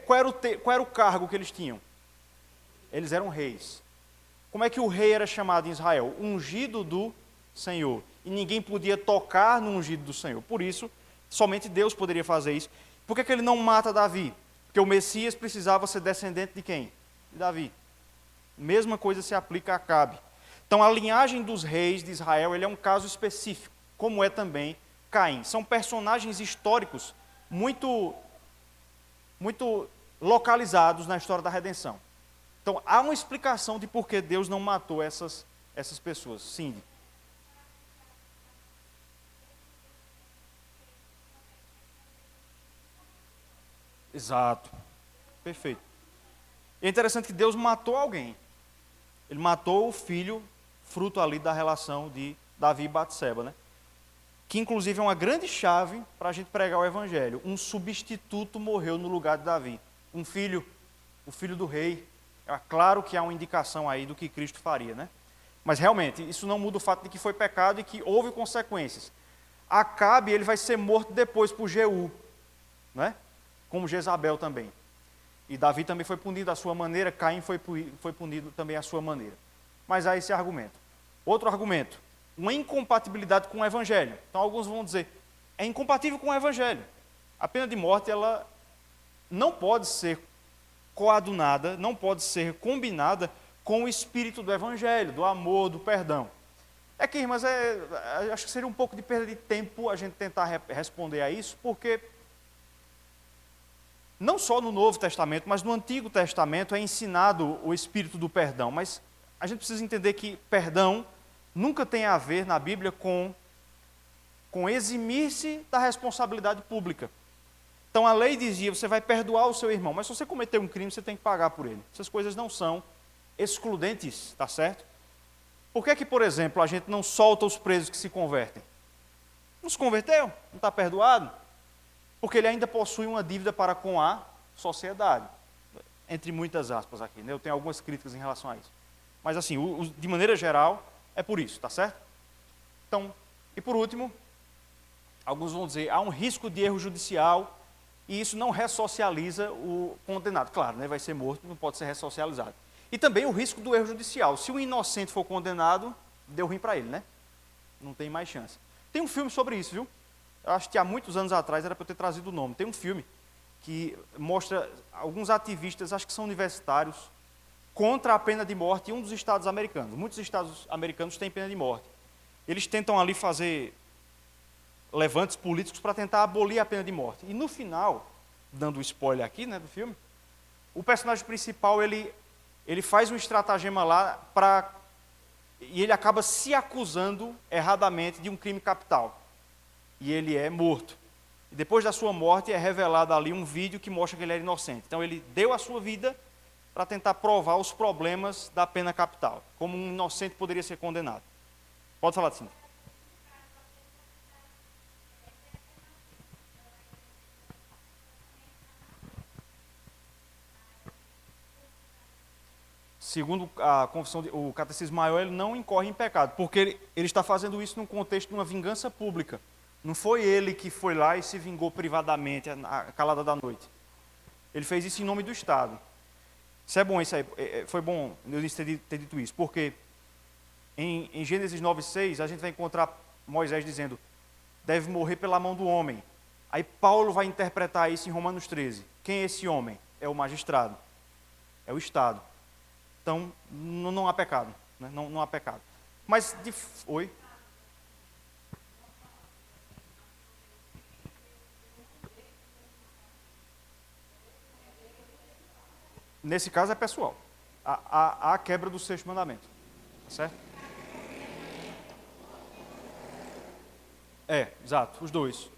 Qual era o cargo que eles tinham? Eles eram reis. Como é que o rei era chamado em Israel? Ungido do Senhor. E ninguém podia tocar no ungido do Senhor. Por isso, somente Deus poderia fazer isso. Por que ele não mata Davi? Porque o Messias precisava ser descendente de quem? De Davi. Mesma coisa se aplica a Acabe. Então, a linhagem dos reis de Israel ele é um caso específico, como é também Caim. São personagens históricos muito localizados na história da redenção. Então, há uma explicação de por que Deus não matou essas pessoas. Sim. Exato. Perfeito. E é interessante que Deus matou alguém. Ele matou o filho, fruto ali da relação de Davi e Batseba, né? Que inclusive é uma grande chave para a gente pregar o evangelho. Um substituto morreu no lugar de Davi. Um filho, o filho do rei. É claro que há uma indicação aí do que Cristo faria, né? Mas realmente, isso não muda o fato de que foi pecado e que houve consequências. Acabe, ele vai ser morto depois por Jeú, né? Como Jezabel também. E Davi também foi punido à sua maneira, Caim foi punido também à sua maneira. Mas há esse argumento. Outro argumento, uma incompatibilidade com o evangelho. Então alguns vão dizer, é incompatível com o evangelho. A pena de morte, ela não pode ser coadunada, não pode ser combinada com o espírito do evangelho, do amor, do perdão. É que, irmãs, acho que seria um pouco de perda de tempo a gente tentar responder a isso, porque não só no Novo Testamento, mas no Antigo Testamento é ensinado o espírito do perdão. Mas a gente precisa entender que perdão nunca tem a ver na Bíblia com eximir-se da responsabilidade pública. Então a lei dizia, você vai perdoar o seu irmão, mas se você cometer um crime, você tem que pagar por ele. Essas coisas não são excludentes, tá certo? Por que, por exemplo, a gente não solta os presos que se convertem? Não se converteu? Não está perdoado? Porque ele ainda possui uma dívida para com a sociedade. Entre muitas aspas aqui, né? Eu tenho algumas críticas em relação a isso. Mas assim, de maneira geral, é por isso, tá certo? Então, e por último, alguns vão dizer, há um risco de erro judicial e isso não ressocializa o condenado. Claro, né? Vai ser morto, não pode ser ressocializado. E também o risco do erro judicial. Se o inocente for condenado, deu ruim para ele, né? Não tem mais chance. Tem um filme sobre isso, viu? Eu acho que há muitos anos atrás era para eu ter trazido o nome. Tem um filme que mostra alguns ativistas, acho que são universitários, contra a pena de morte em um dos estados americanos. Muitos estados americanos têm pena de morte. Eles tentam ali fazer levantes políticos para tentar abolir a pena de morte. E no final, dando o spoiler aqui, né, do filme, o personagem principal, ele faz um estratagema lá e ele acaba se acusando erradamente de um crime capital. E ele é morto. E depois da sua morte é revelado ali um vídeo que mostra que ele era inocente. Então ele deu a sua vida para tentar provar os problemas da pena capital, como um inocente poderia ser condenado. Pode falar assim. Segundo a confissão, o Catecismo Maior, ele não incorre em pecado, porque ele está fazendo isso num contexto de uma vingança pública. Não foi ele que foi lá e se vingou privadamente, à calada da noite. Ele fez isso em nome do Estado. Isso é bom, isso aí. Foi bom eu ter dito isso, porque em Gênesis 9:6, a gente vai encontrar Moisés dizendo, deve morrer pela mão do homem. Aí Paulo vai interpretar isso em Romanos 13. Quem é esse homem? É o magistrado, é o Estado. Então, não há pecado, né? Não há pecado. Mas, oi? Nesse caso é pessoal. Há a quebra do sexto mandamento, tá certo? Exato, os dois.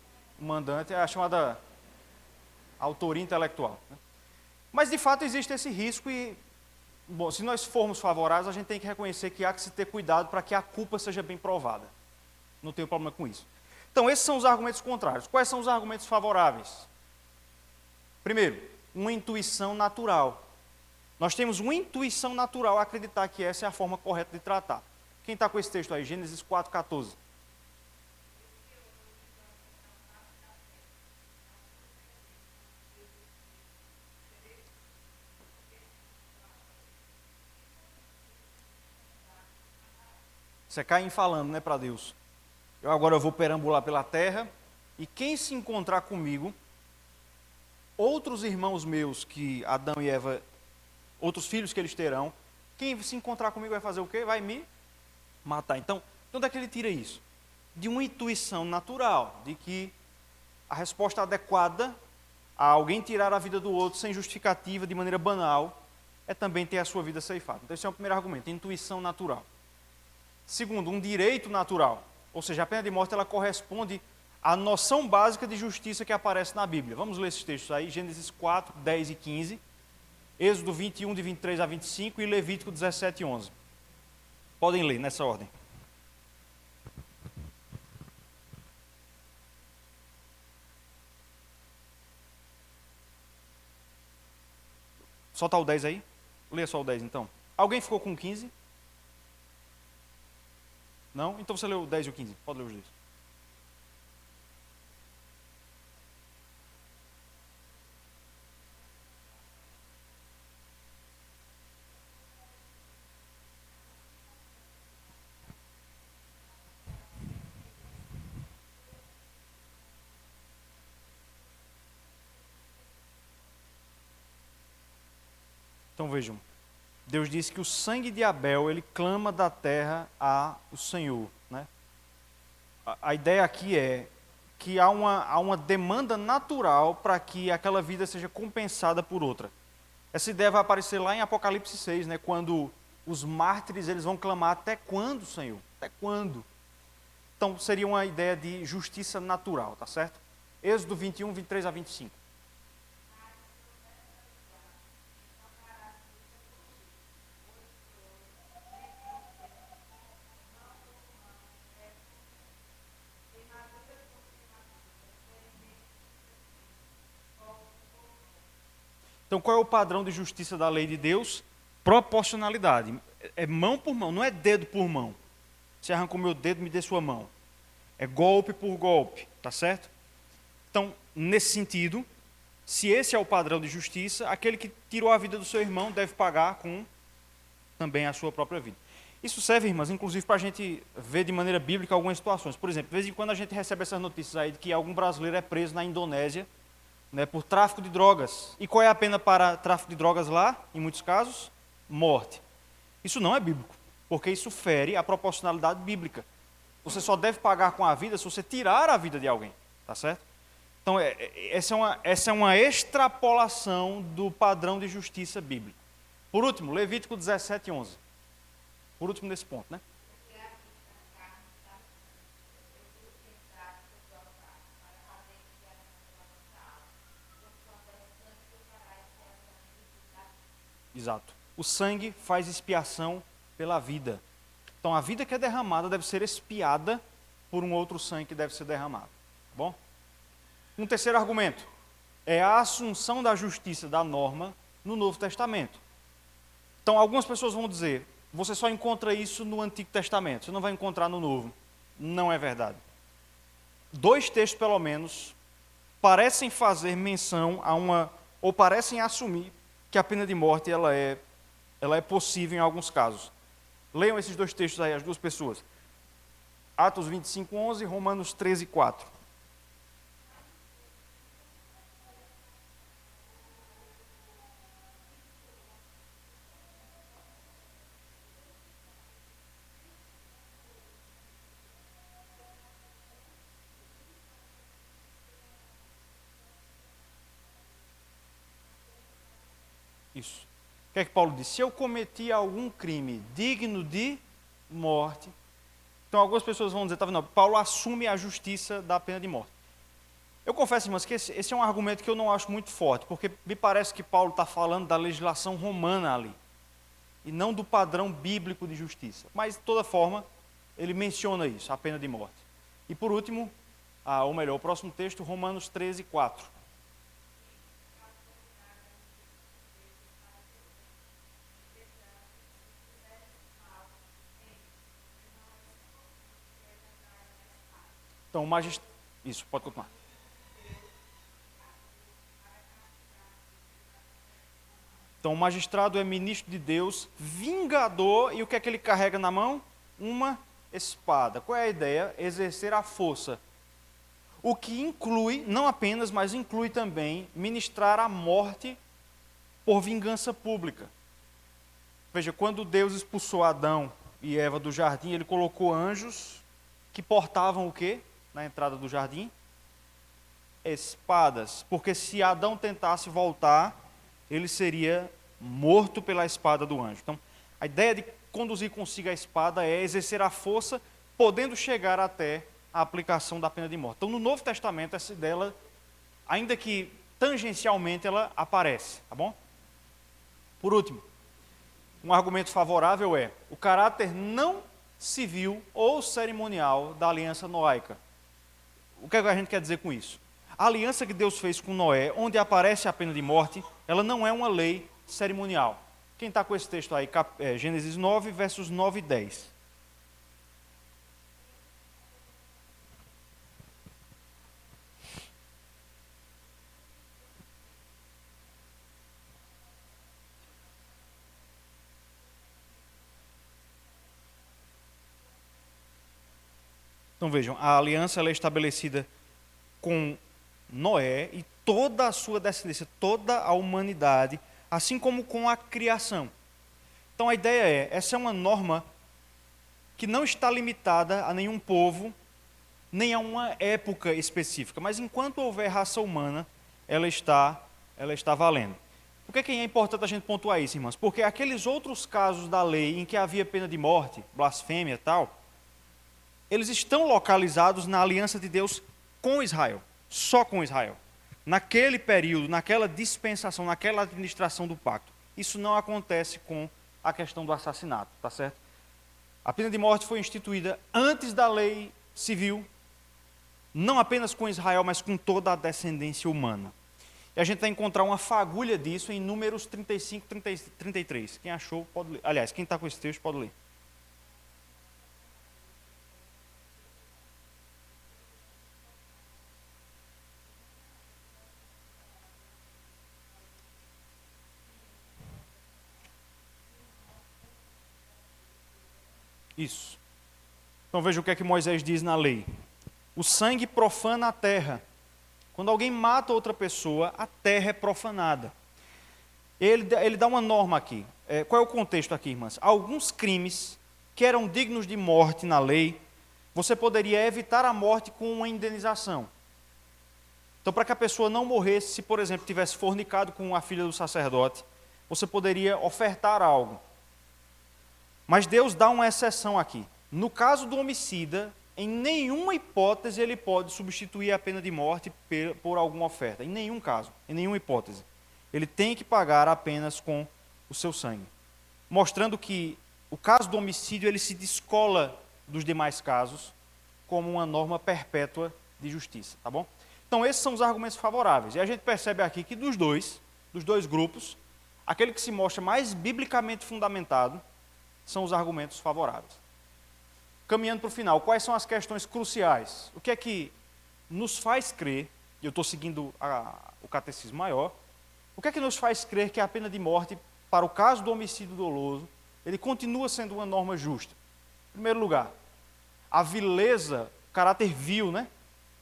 O mandante é a chamada autoria intelectual, né? Mas, de fato, existe esse risco e, bom, se nós formos favoráveis, a gente tem que reconhecer que há que se ter cuidado para que a culpa seja bem provada. Não tenho problema com isso. Então, esses são os argumentos contrários. Quais são os argumentos favoráveis? Primeiro, uma intuição natural. Nós temos uma intuição natural a acreditar que essa é a forma correta de tratar. Quem está com esse texto aí? Gênesis 4:14. Isso é Caim falando, né, para Deus. Agora eu vou perambular pela terra, e quem se encontrar comigo, outros irmãos meus que Adão e Eva, outros filhos que eles terão, quem se encontrar comigo vai fazer o quê? Vai me matar. Então, de onde é que ele tira isso? De uma intuição natural, de que a resposta adequada a alguém tirar a vida do outro sem justificativa, de maneira banal, é também ter a sua vida ceifada. Então, esse é o primeiro argumento, intuição natural. Segundo, um direito natural, ou seja, a pena de morte ela corresponde à noção básica de justiça que aparece na Bíblia. Vamos ler esses textos aí, Gênesis 4, 10 e 15, Êxodo 21, de 23 a 25 e Levítico 17 e 11. Podem ler nessa ordem. Só está o 10 aí? Leia só o 10 então. Alguém ficou com 15? Não? Então você leu o 10 e o 15. Pode ler os dois. Então vejam. Deus disse que o sangue de Abel, ele clama da terra ao Senhor, né? A ideia aqui é que há uma demanda natural para que aquela vida seja compensada por outra. Essa ideia vai aparecer lá em Apocalipse 6, né, quando os mártires eles vão clamar: até quando, Senhor? Até quando? Então, seria uma ideia de justiça natural, tá certo? Êxodo 21, 23 a 25. Então, qual é o padrão de justiça da lei de Deus? Proporcionalidade. É mão por mão, não é dedo por mão. Você arrancou meu dedo, me dê sua mão. É golpe por golpe, tá certo? Então, nesse sentido, se esse é o padrão de justiça, aquele que tirou a vida do seu irmão deve pagar com também a sua própria vida. Isso serve, irmãs, inclusive para a gente ver de maneira bíblica algumas situações. Por exemplo, de vez em quando a gente recebe essas notícias aí de que algum brasileiro é preso na Indonésia, né, por tráfico de drogas. E qual é a pena para tráfico de drogas lá, em muitos casos? Morte. Isso não é bíblico, porque isso fere a proporcionalidade bíblica. Você só deve pagar com a vida se você tirar a vida de alguém, tá certo? Então, essa é uma extrapolação do padrão de justiça bíblica. Por último, Levítico 17, 11. Por último nesse ponto, né? Exato. O sangue faz expiação pela vida. Então, a vida que é derramada deve ser expiada por um outro sangue que deve ser derramado. Tá bom? Um terceiro argumento é a assunção da justiça da norma no Novo Testamento. Então, algumas pessoas vão dizer: você só encontra isso no Antigo Testamento, você não vai encontrar no Novo. Não é verdade. 2 textos, pelo menos, parecem fazer menção a ou parecem assumir que a pena de morte ela é possível em alguns casos. Leiam esses 2 textos aí, as 2 pessoas. Atos 25, 11 e Romanos 13, 4. Isso. O que é que Paulo disse? Se eu cometi algum crime digno de morte, então algumas pessoas vão dizer: tá vendo? Paulo assume a justiça da pena de morte. Eu confesso, irmãos, que esse é um argumento que eu não acho muito forte, porque me parece que Paulo está falando da legislação romana ali, e não do padrão bíblico de justiça. Mas, de toda forma, ele menciona isso, a pena de morte. E por último, ou melhor, o próximo texto, Romanos 13, 4. Então, Isso, pode continuar. Então, o magistrado é ministro de Deus, vingador, e o que é que ele carrega na mão? Uma espada. Qual é a ideia? Exercer a força. O que inclui, não apenas, mas inclui também, ministrar a morte por vingança pública. Veja, quando Deus expulsou Adão e Eva do jardim, ele colocou anjos que portavam o quê? Na entrada do jardim? Espadas. Porque se Adão tentasse voltar, ele seria morto pela espada do anjo. Então, a ideia de conduzir consigo a espada é exercer a força, podendo chegar até a aplicação da pena de morte. Então, no Novo Testamento, essa ideia, ainda que tangencialmente, ela aparece, tá bom? Por último, um argumento favorável é o caráter não civil ou cerimonial da aliança noaica. O que a gente quer dizer com isso? A aliança que Deus fez com Noé, onde aparece a pena de morte, ela não é uma lei cerimonial. Quem está com esse texto aí? Gênesis 9, versos 9 e 10. Então vejam, a aliança ela é estabelecida com Noé e toda a sua descendência, toda a humanidade, assim como com a criação. Então a ideia essa é uma norma que não está limitada a nenhum povo nem a uma época específica, mas enquanto houver raça humana, ela está valendo. Por que é importante a gente pontuar isso, irmãos? Porque aqueles outros casos da lei em que havia pena de morte, blasfêmia e tal, eles estão localizados na aliança de Deus com Israel, só com Israel. Naquele período, naquela dispensação, naquela administração do pacto. Isso não acontece com a questão do assassinato, tá certo? A pena de morte foi instituída antes da lei civil, não apenas com Israel, mas com toda a descendência humana. E a gente vai encontrar uma fagulha disso em Números 35, 33. Quem achou, pode ler. Aliás, quem está com esse texto, pode ler. Isso. Então veja o que é que Moisés diz na lei. O sangue profana a terra. Quando alguém mata outra pessoa, a terra é profanada. Ele dá uma norma aqui. Qual é o contexto aqui, irmãs? Alguns crimes que eram dignos de morte na lei, você poderia evitar a morte com uma indenização. Então, para que a pessoa não morresse, se, por exemplo, tivesse fornicado com a filha do sacerdote, você poderia ofertar algo. Mas Deus dá uma exceção aqui. No caso do homicida, em nenhuma hipótese ele pode substituir a pena de morte por alguma oferta. Em nenhum caso, em nenhuma hipótese. Ele tem que pagar apenas com o seu sangue. Mostrando que o caso do homicídio ele se descola dos demais casos como uma norma perpétua de justiça, tá bom? Então esses são os argumentos favoráveis. E a gente percebe aqui que dos dois grupos, aquele que se mostra mais biblicamente fundamentado são os argumentos favoráveis. Caminhando para o final, quais são as questões cruciais? O que é que nos faz crer, e eu estou seguindo o catecismo maior, o que é que nos faz crer que a pena de morte, para o caso do homicídio doloso, ele continua sendo uma norma justa? Em primeiro lugar, a vileza, o caráter vil, né,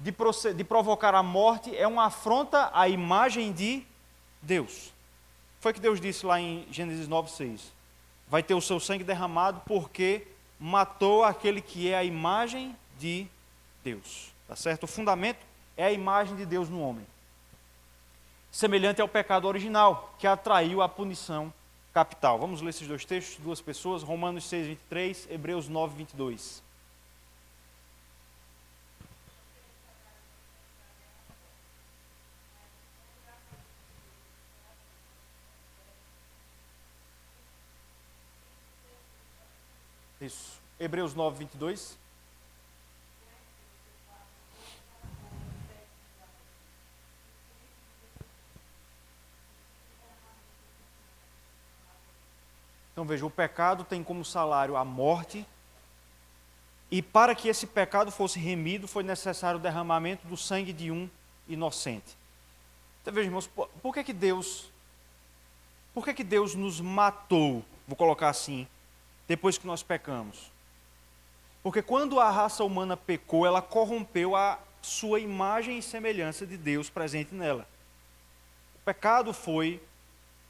de provocar a morte é uma afronta à imagem de Deus. Foi o que Deus disse lá em Gênesis 9:6. Vai ter o seu sangue derramado porque matou aquele que é a imagem de Deus. Tá certo? O fundamento é a imagem de Deus no homem. Semelhante ao pecado original, que atraiu a punição capital. Vamos ler esses dois textos, duas pessoas, Romanos 6:23, Hebreus 9:22. Isso. Hebreus 9:22. Então veja, o pecado tem como salário a morte, e para que esse pecado fosse remido, foi necessário o derramamento do sangue de um inocente. Então veja, irmãos, por que Deus nos matou, vou colocar assim, depois que nós pecamos? Porque quando a raça humana pecou, ela corrompeu a sua imagem e semelhança de Deus presente nela. O pecado foi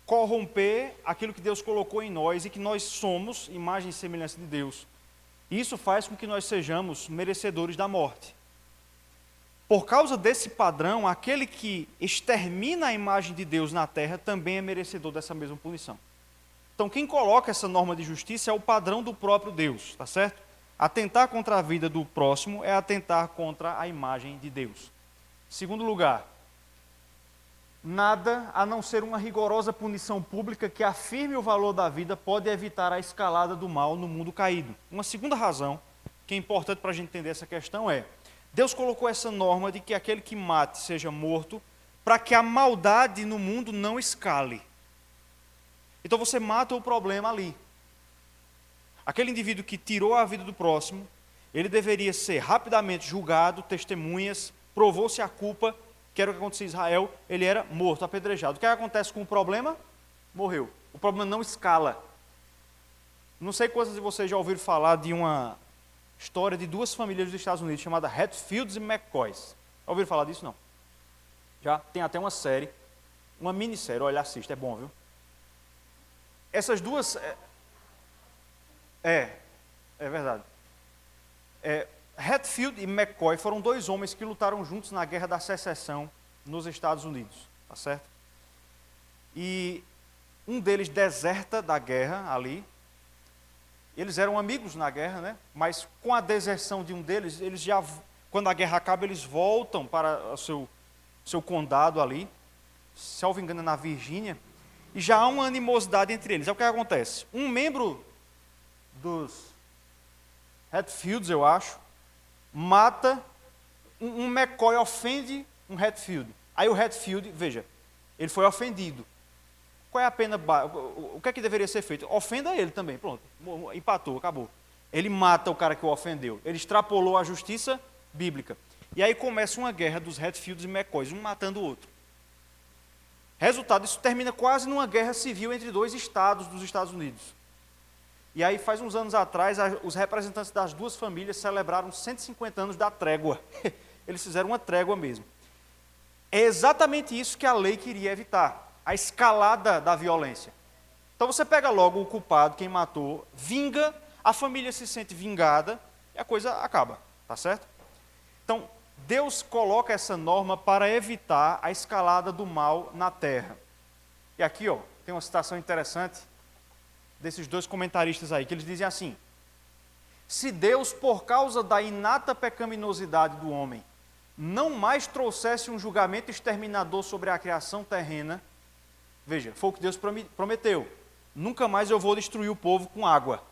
corromper aquilo que Deus colocou em nós e que nós somos imagem e semelhança de Deus. Isso faz com que nós sejamos merecedores da morte. Por causa desse padrão, aquele que extermina a imagem de Deus na terra também é merecedor dessa mesma punição. Então, quem coloca essa norma de justiça é o padrão do próprio Deus, tá certo? Atentar contra a vida do próximo é atentar contra a imagem de Deus. Segundo lugar, nada, a não ser uma rigorosa punição pública que afirme o valor da vida, pode evitar a escalada do mal no mundo caído. Uma segunda razão, que é importante para a gente entender essa questão, é: Deus colocou essa norma de que aquele que mate seja morto, para que a maldade no mundo não escale. Então você mata o problema ali. Aquele indivíduo que tirou a vida do próximo, ele deveria ser rapidamente julgado, testemunhas, provou-se a culpa, que era o que acontecia em Israel, ele era morto, apedrejado. O que acontece com o problema? Morreu. O problema não escala. Não sei quantos de vocês já ouviram falar de uma história de duas famílias dos Estados Unidos, chamada Hatfields e McCoys. Já ouviram falar disso? Não. Já tem até uma série, uma minissérie, olha, assista, é bom, viu? Essas duas... É verdade. Hatfield e McCoy foram dois homens que lutaram juntos na Guerra da Secessão nos Estados Unidos, tá certo? E um deles deserta da guerra ali. Eles eram amigos na guerra, né? Mas com a deserção de um deles, eles já, quando a guerra acaba, eles voltam para o seu condado ali, salvo engano, na Virgínia, e já há uma animosidade entre eles. É o que acontece. Um membro dos Hatfields, eu acho, mata um McCoy, ofende um Hatfield. Aí o Hatfield, veja, ele foi ofendido. Qual é a pena? O que é que deveria ser feito? Ofenda ele também, pronto. Empatou, acabou. Ele mata o cara que o ofendeu. Ele extrapolou a justiça bíblica. E aí começa uma guerra dos Hatfields e McCoys, um matando o outro. Resultado, isso termina quase numa guerra civil entre dois estados dos Estados Unidos. E aí, faz uns anos atrás, os representantes das duas famílias celebraram 150 anos da trégua. Eles fizeram uma trégua mesmo. É exatamente isso que a lei queria evitar, a escalada da violência. Então você pega logo o culpado, quem matou, vinga, a família se sente vingada e a coisa acaba, tá certo? Então, Deus coloca essa norma para evitar a escalada do mal na terra. E aqui, ó, tem uma citação interessante desses dois comentaristas aí, que eles dizem assim: se Deus, por causa da inata pecaminosidade do homem, não mais trouxesse um julgamento exterminador sobre a criação terrena, veja, foi o que Deus prometeu, nunca mais eu vou destruir o povo com água.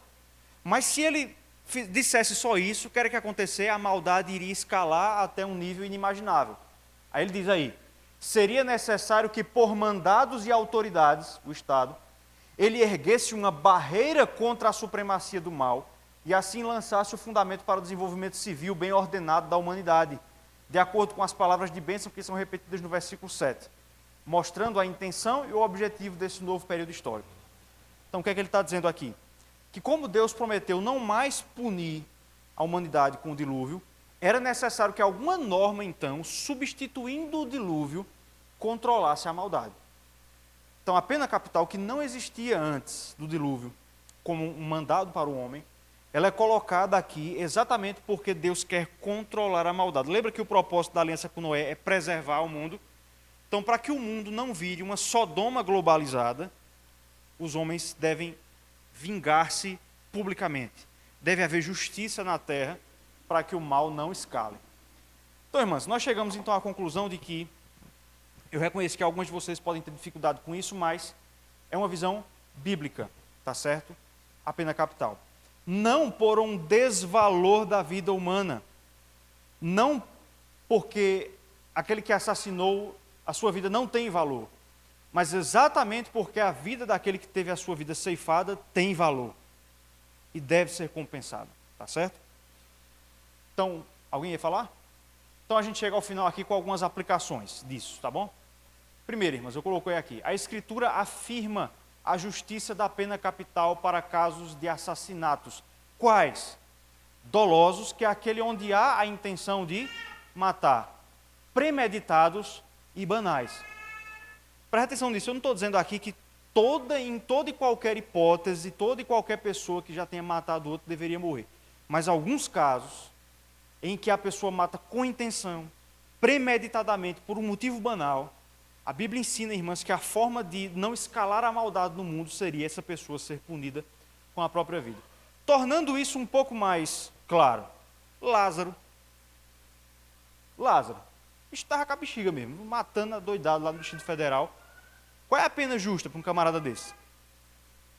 Mas se ele dissesse só isso, o que era que ia acontecer? A maldade iria escalar até um nível inimaginável. Aí ele diz aí, seria necessário que por mandados e autoridades, o Estado, ele erguesse uma barreira contra a supremacia do mal e assim lançasse o fundamento para o desenvolvimento civil bem ordenado da humanidade, de acordo com as palavras de bênção que são repetidas no versículo 7, mostrando a intenção e o objetivo desse novo período histórico. Então, o que é que ele está dizendo aqui? Que como Deus prometeu não mais punir a humanidade com o dilúvio, era necessário que alguma norma, então, substituindo o dilúvio, controlasse a maldade. Então, a pena capital, que não existia antes do dilúvio, como um mandado para o homem, ela é colocada aqui exatamente porque Deus quer controlar a maldade. Lembra que o propósito da aliança com Noé é preservar o mundo? Então, para que o mundo não vire uma Sodoma globalizada, os homens devem vingar-se publicamente. Deve haver justiça na terra para que o mal não escale. Então, irmãs, nós chegamos então à conclusão de que eu reconheço que alguns de vocês podem ter dificuldade com isso, mas é uma visão bíblica, tá certo? A pena capital. Não por um desvalor da vida humana, não porque aquele que assassinou, a sua vida não tem valor, mas exatamente porque a vida daquele que teve a sua vida ceifada tem valor e deve ser compensada, tá certo? Então, alguém ia falar? Então a gente chega ao final aqui com algumas aplicações disso, tá bom? Primeiro, irmãos, eu coloquei aqui, a Escritura afirma a justiça da pena capital para casos de assassinatos. Quais? Dolosos, que é aquele onde há a intenção de matar, premeditados e banais. Presta atenção nisso, eu não estou dizendo aqui que em toda e qualquer hipótese, toda e qualquer pessoa que já tenha matado outro deveria morrer. Mas alguns casos em que a pessoa mata com intenção, premeditadamente, por um motivo banal, a Bíblia ensina, irmãs, que a forma de não escalar a maldade no mundo seria essa pessoa ser punida com a própria vida. Tornando isso um pouco mais claro, Lázaro estava com a bexiga mesmo, matando a doidada lá no Distrito Federal. Qual é a pena justa para um camarada desse?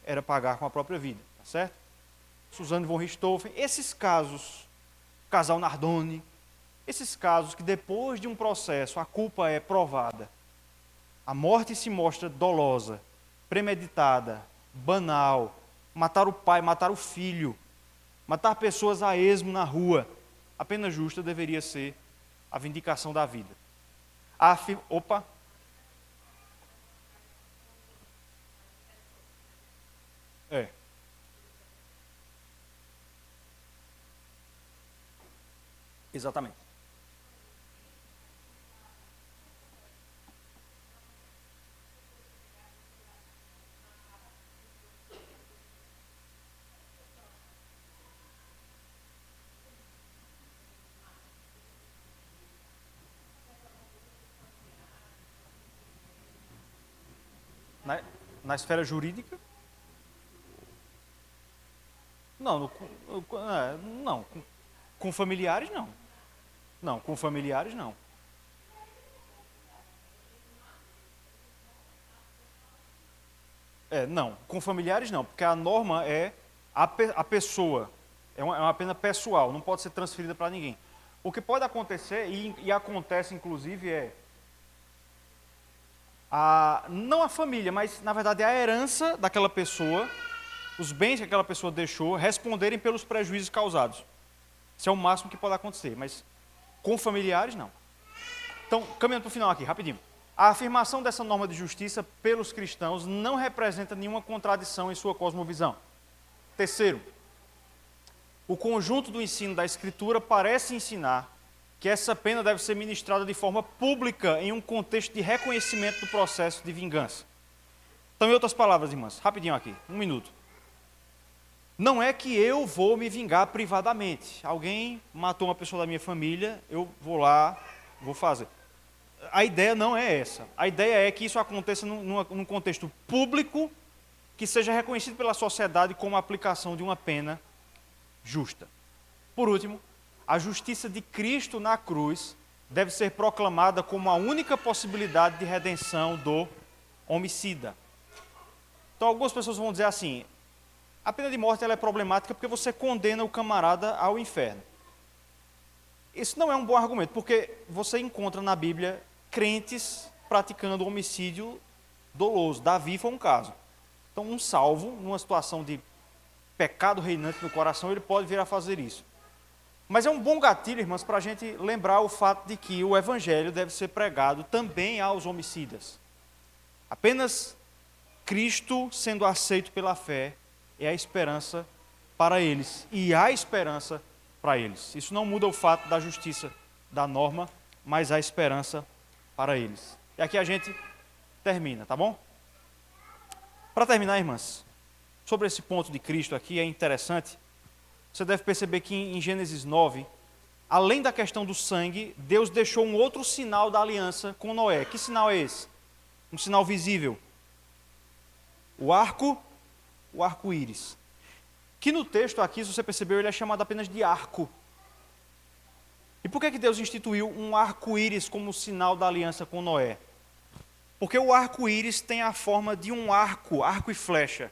Era pagar com a própria vida, tá certo? Suzane von Richthofen, esses casos, casal Nardoni, esses casos que depois de um processo a culpa é provada, a morte se mostra dolosa, premeditada, banal, matar o pai, matar o filho, matar pessoas a esmo na rua, a pena justa deveria ser a vindicação da vida. Opa! Exatamente. Na esfera jurídica? Não, não. Com familiares, não. Não, com familiares, não. Não, com familiares não, porque a norma é a pessoa, é uma pena pessoal, não pode ser transferida para ninguém. O que pode acontecer, e acontece inclusive, não a família, mas na verdade a herança daquela pessoa, os bens que aquela pessoa deixou, responderem pelos prejuízos causados. Isso é o máximo que pode acontecer, mas com familiares não. Então, caminhando para o final aqui, rapidinho. A afirmação dessa norma de justiça pelos cristãos não representa nenhuma contradição em sua cosmovisão. Terceiro, o conjunto do ensino da Escritura parece ensinar que essa pena deve ser ministrada de forma pública em um contexto de reconhecimento do processo de vingança. Então, em outras palavras, irmãs, rapidinho aqui, 1 minuto. Não é que eu vou me vingar privadamente. Alguém matou uma pessoa da minha família, eu vou lá, vou fazer. A ideia não é essa. A ideia é que isso aconteça num contexto público, que seja reconhecido pela sociedade como a aplicação de uma pena justa. Por último, a justiça de Cristo na cruz deve ser proclamada como a única possibilidade de redenção do homicida. Então, algumas pessoas vão dizer assim, a pena de morte ela é problemática porque você condena o camarada ao inferno. Isso não é um bom argumento, porque você encontra na Bíblia crentes praticando homicídio doloso. Davi foi um caso. Então, um salvo, numa situação de pecado reinante no coração, ele pode vir a fazer isso. Mas é um bom gatilho, irmãs, para a gente lembrar o fato de que o evangelho deve ser pregado também aos homicidas. Apenas Cristo sendo aceito pela fé é a esperança para eles. E há esperança para eles. Isso não muda o fato da justiça da norma, mas há esperança para eles. E aqui a gente termina, tá bom? Para terminar, irmãs, sobre esse ponto de Cristo aqui, é interessante, você deve perceber que em Gênesis 9, além da questão do sangue, Deus deixou um outro sinal da aliança com Noé. Que sinal é esse? Um sinal visível. O arco-íris. Que no texto aqui, se você percebeu, ele é chamado apenas de arco. E por que Deus instituiu um arco-íris como sinal da aliança com Noé? Porque o arco-íris tem a forma de um arco e flecha.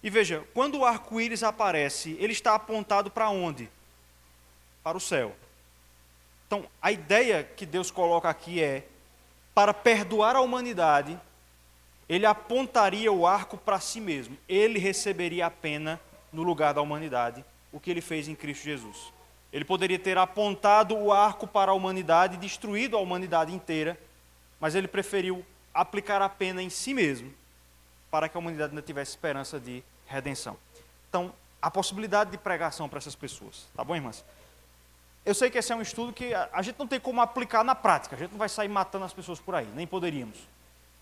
E veja, quando o arco-íris aparece, ele está apontado para onde? Para o céu. Então, a ideia que Deus coloca aqui é, para perdoar a humanidade, ele apontaria o arco para si mesmo. Ele receberia a pena no lugar da humanidade, o que ele fez em Cristo Jesus. Ele poderia ter apontado o arco para a humanidade, destruído a humanidade inteira, mas ele preferiu aplicar a pena em si mesmo, para que a humanidade ainda tivesse esperança de redenção. Então, a possibilidade de pregação para essas pessoas. Tá bom, irmãs? Eu sei que esse é um estudo que a gente não tem como aplicar na prática, a gente não vai sair matando as pessoas por aí, nem poderíamos.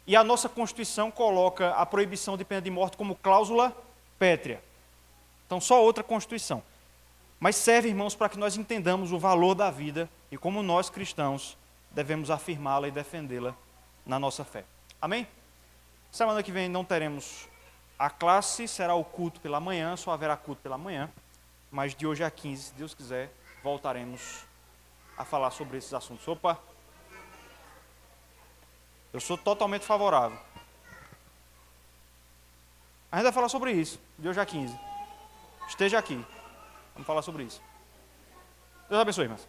E a nossa Constituição coloca a proibição de pena de morte como cláusula pétrea. Então, só outra Constituição. Mas serve, irmãos, para que nós entendamos o valor da vida e como nós, cristãos, devemos afirmá-la e defendê-la na nossa fé. Amém? Semana que vem não teremos a classe, será o culto pela manhã, só haverá culto pela manhã. Mas de hoje a 15, se Deus quiser, voltaremos a falar sobre esses assuntos. Opa! Eu sou totalmente favorável. A gente vai falar sobre isso, de hoje a 15. Esteja aqui. Vamos falar sobre isso. Deus abençoe, irmãos.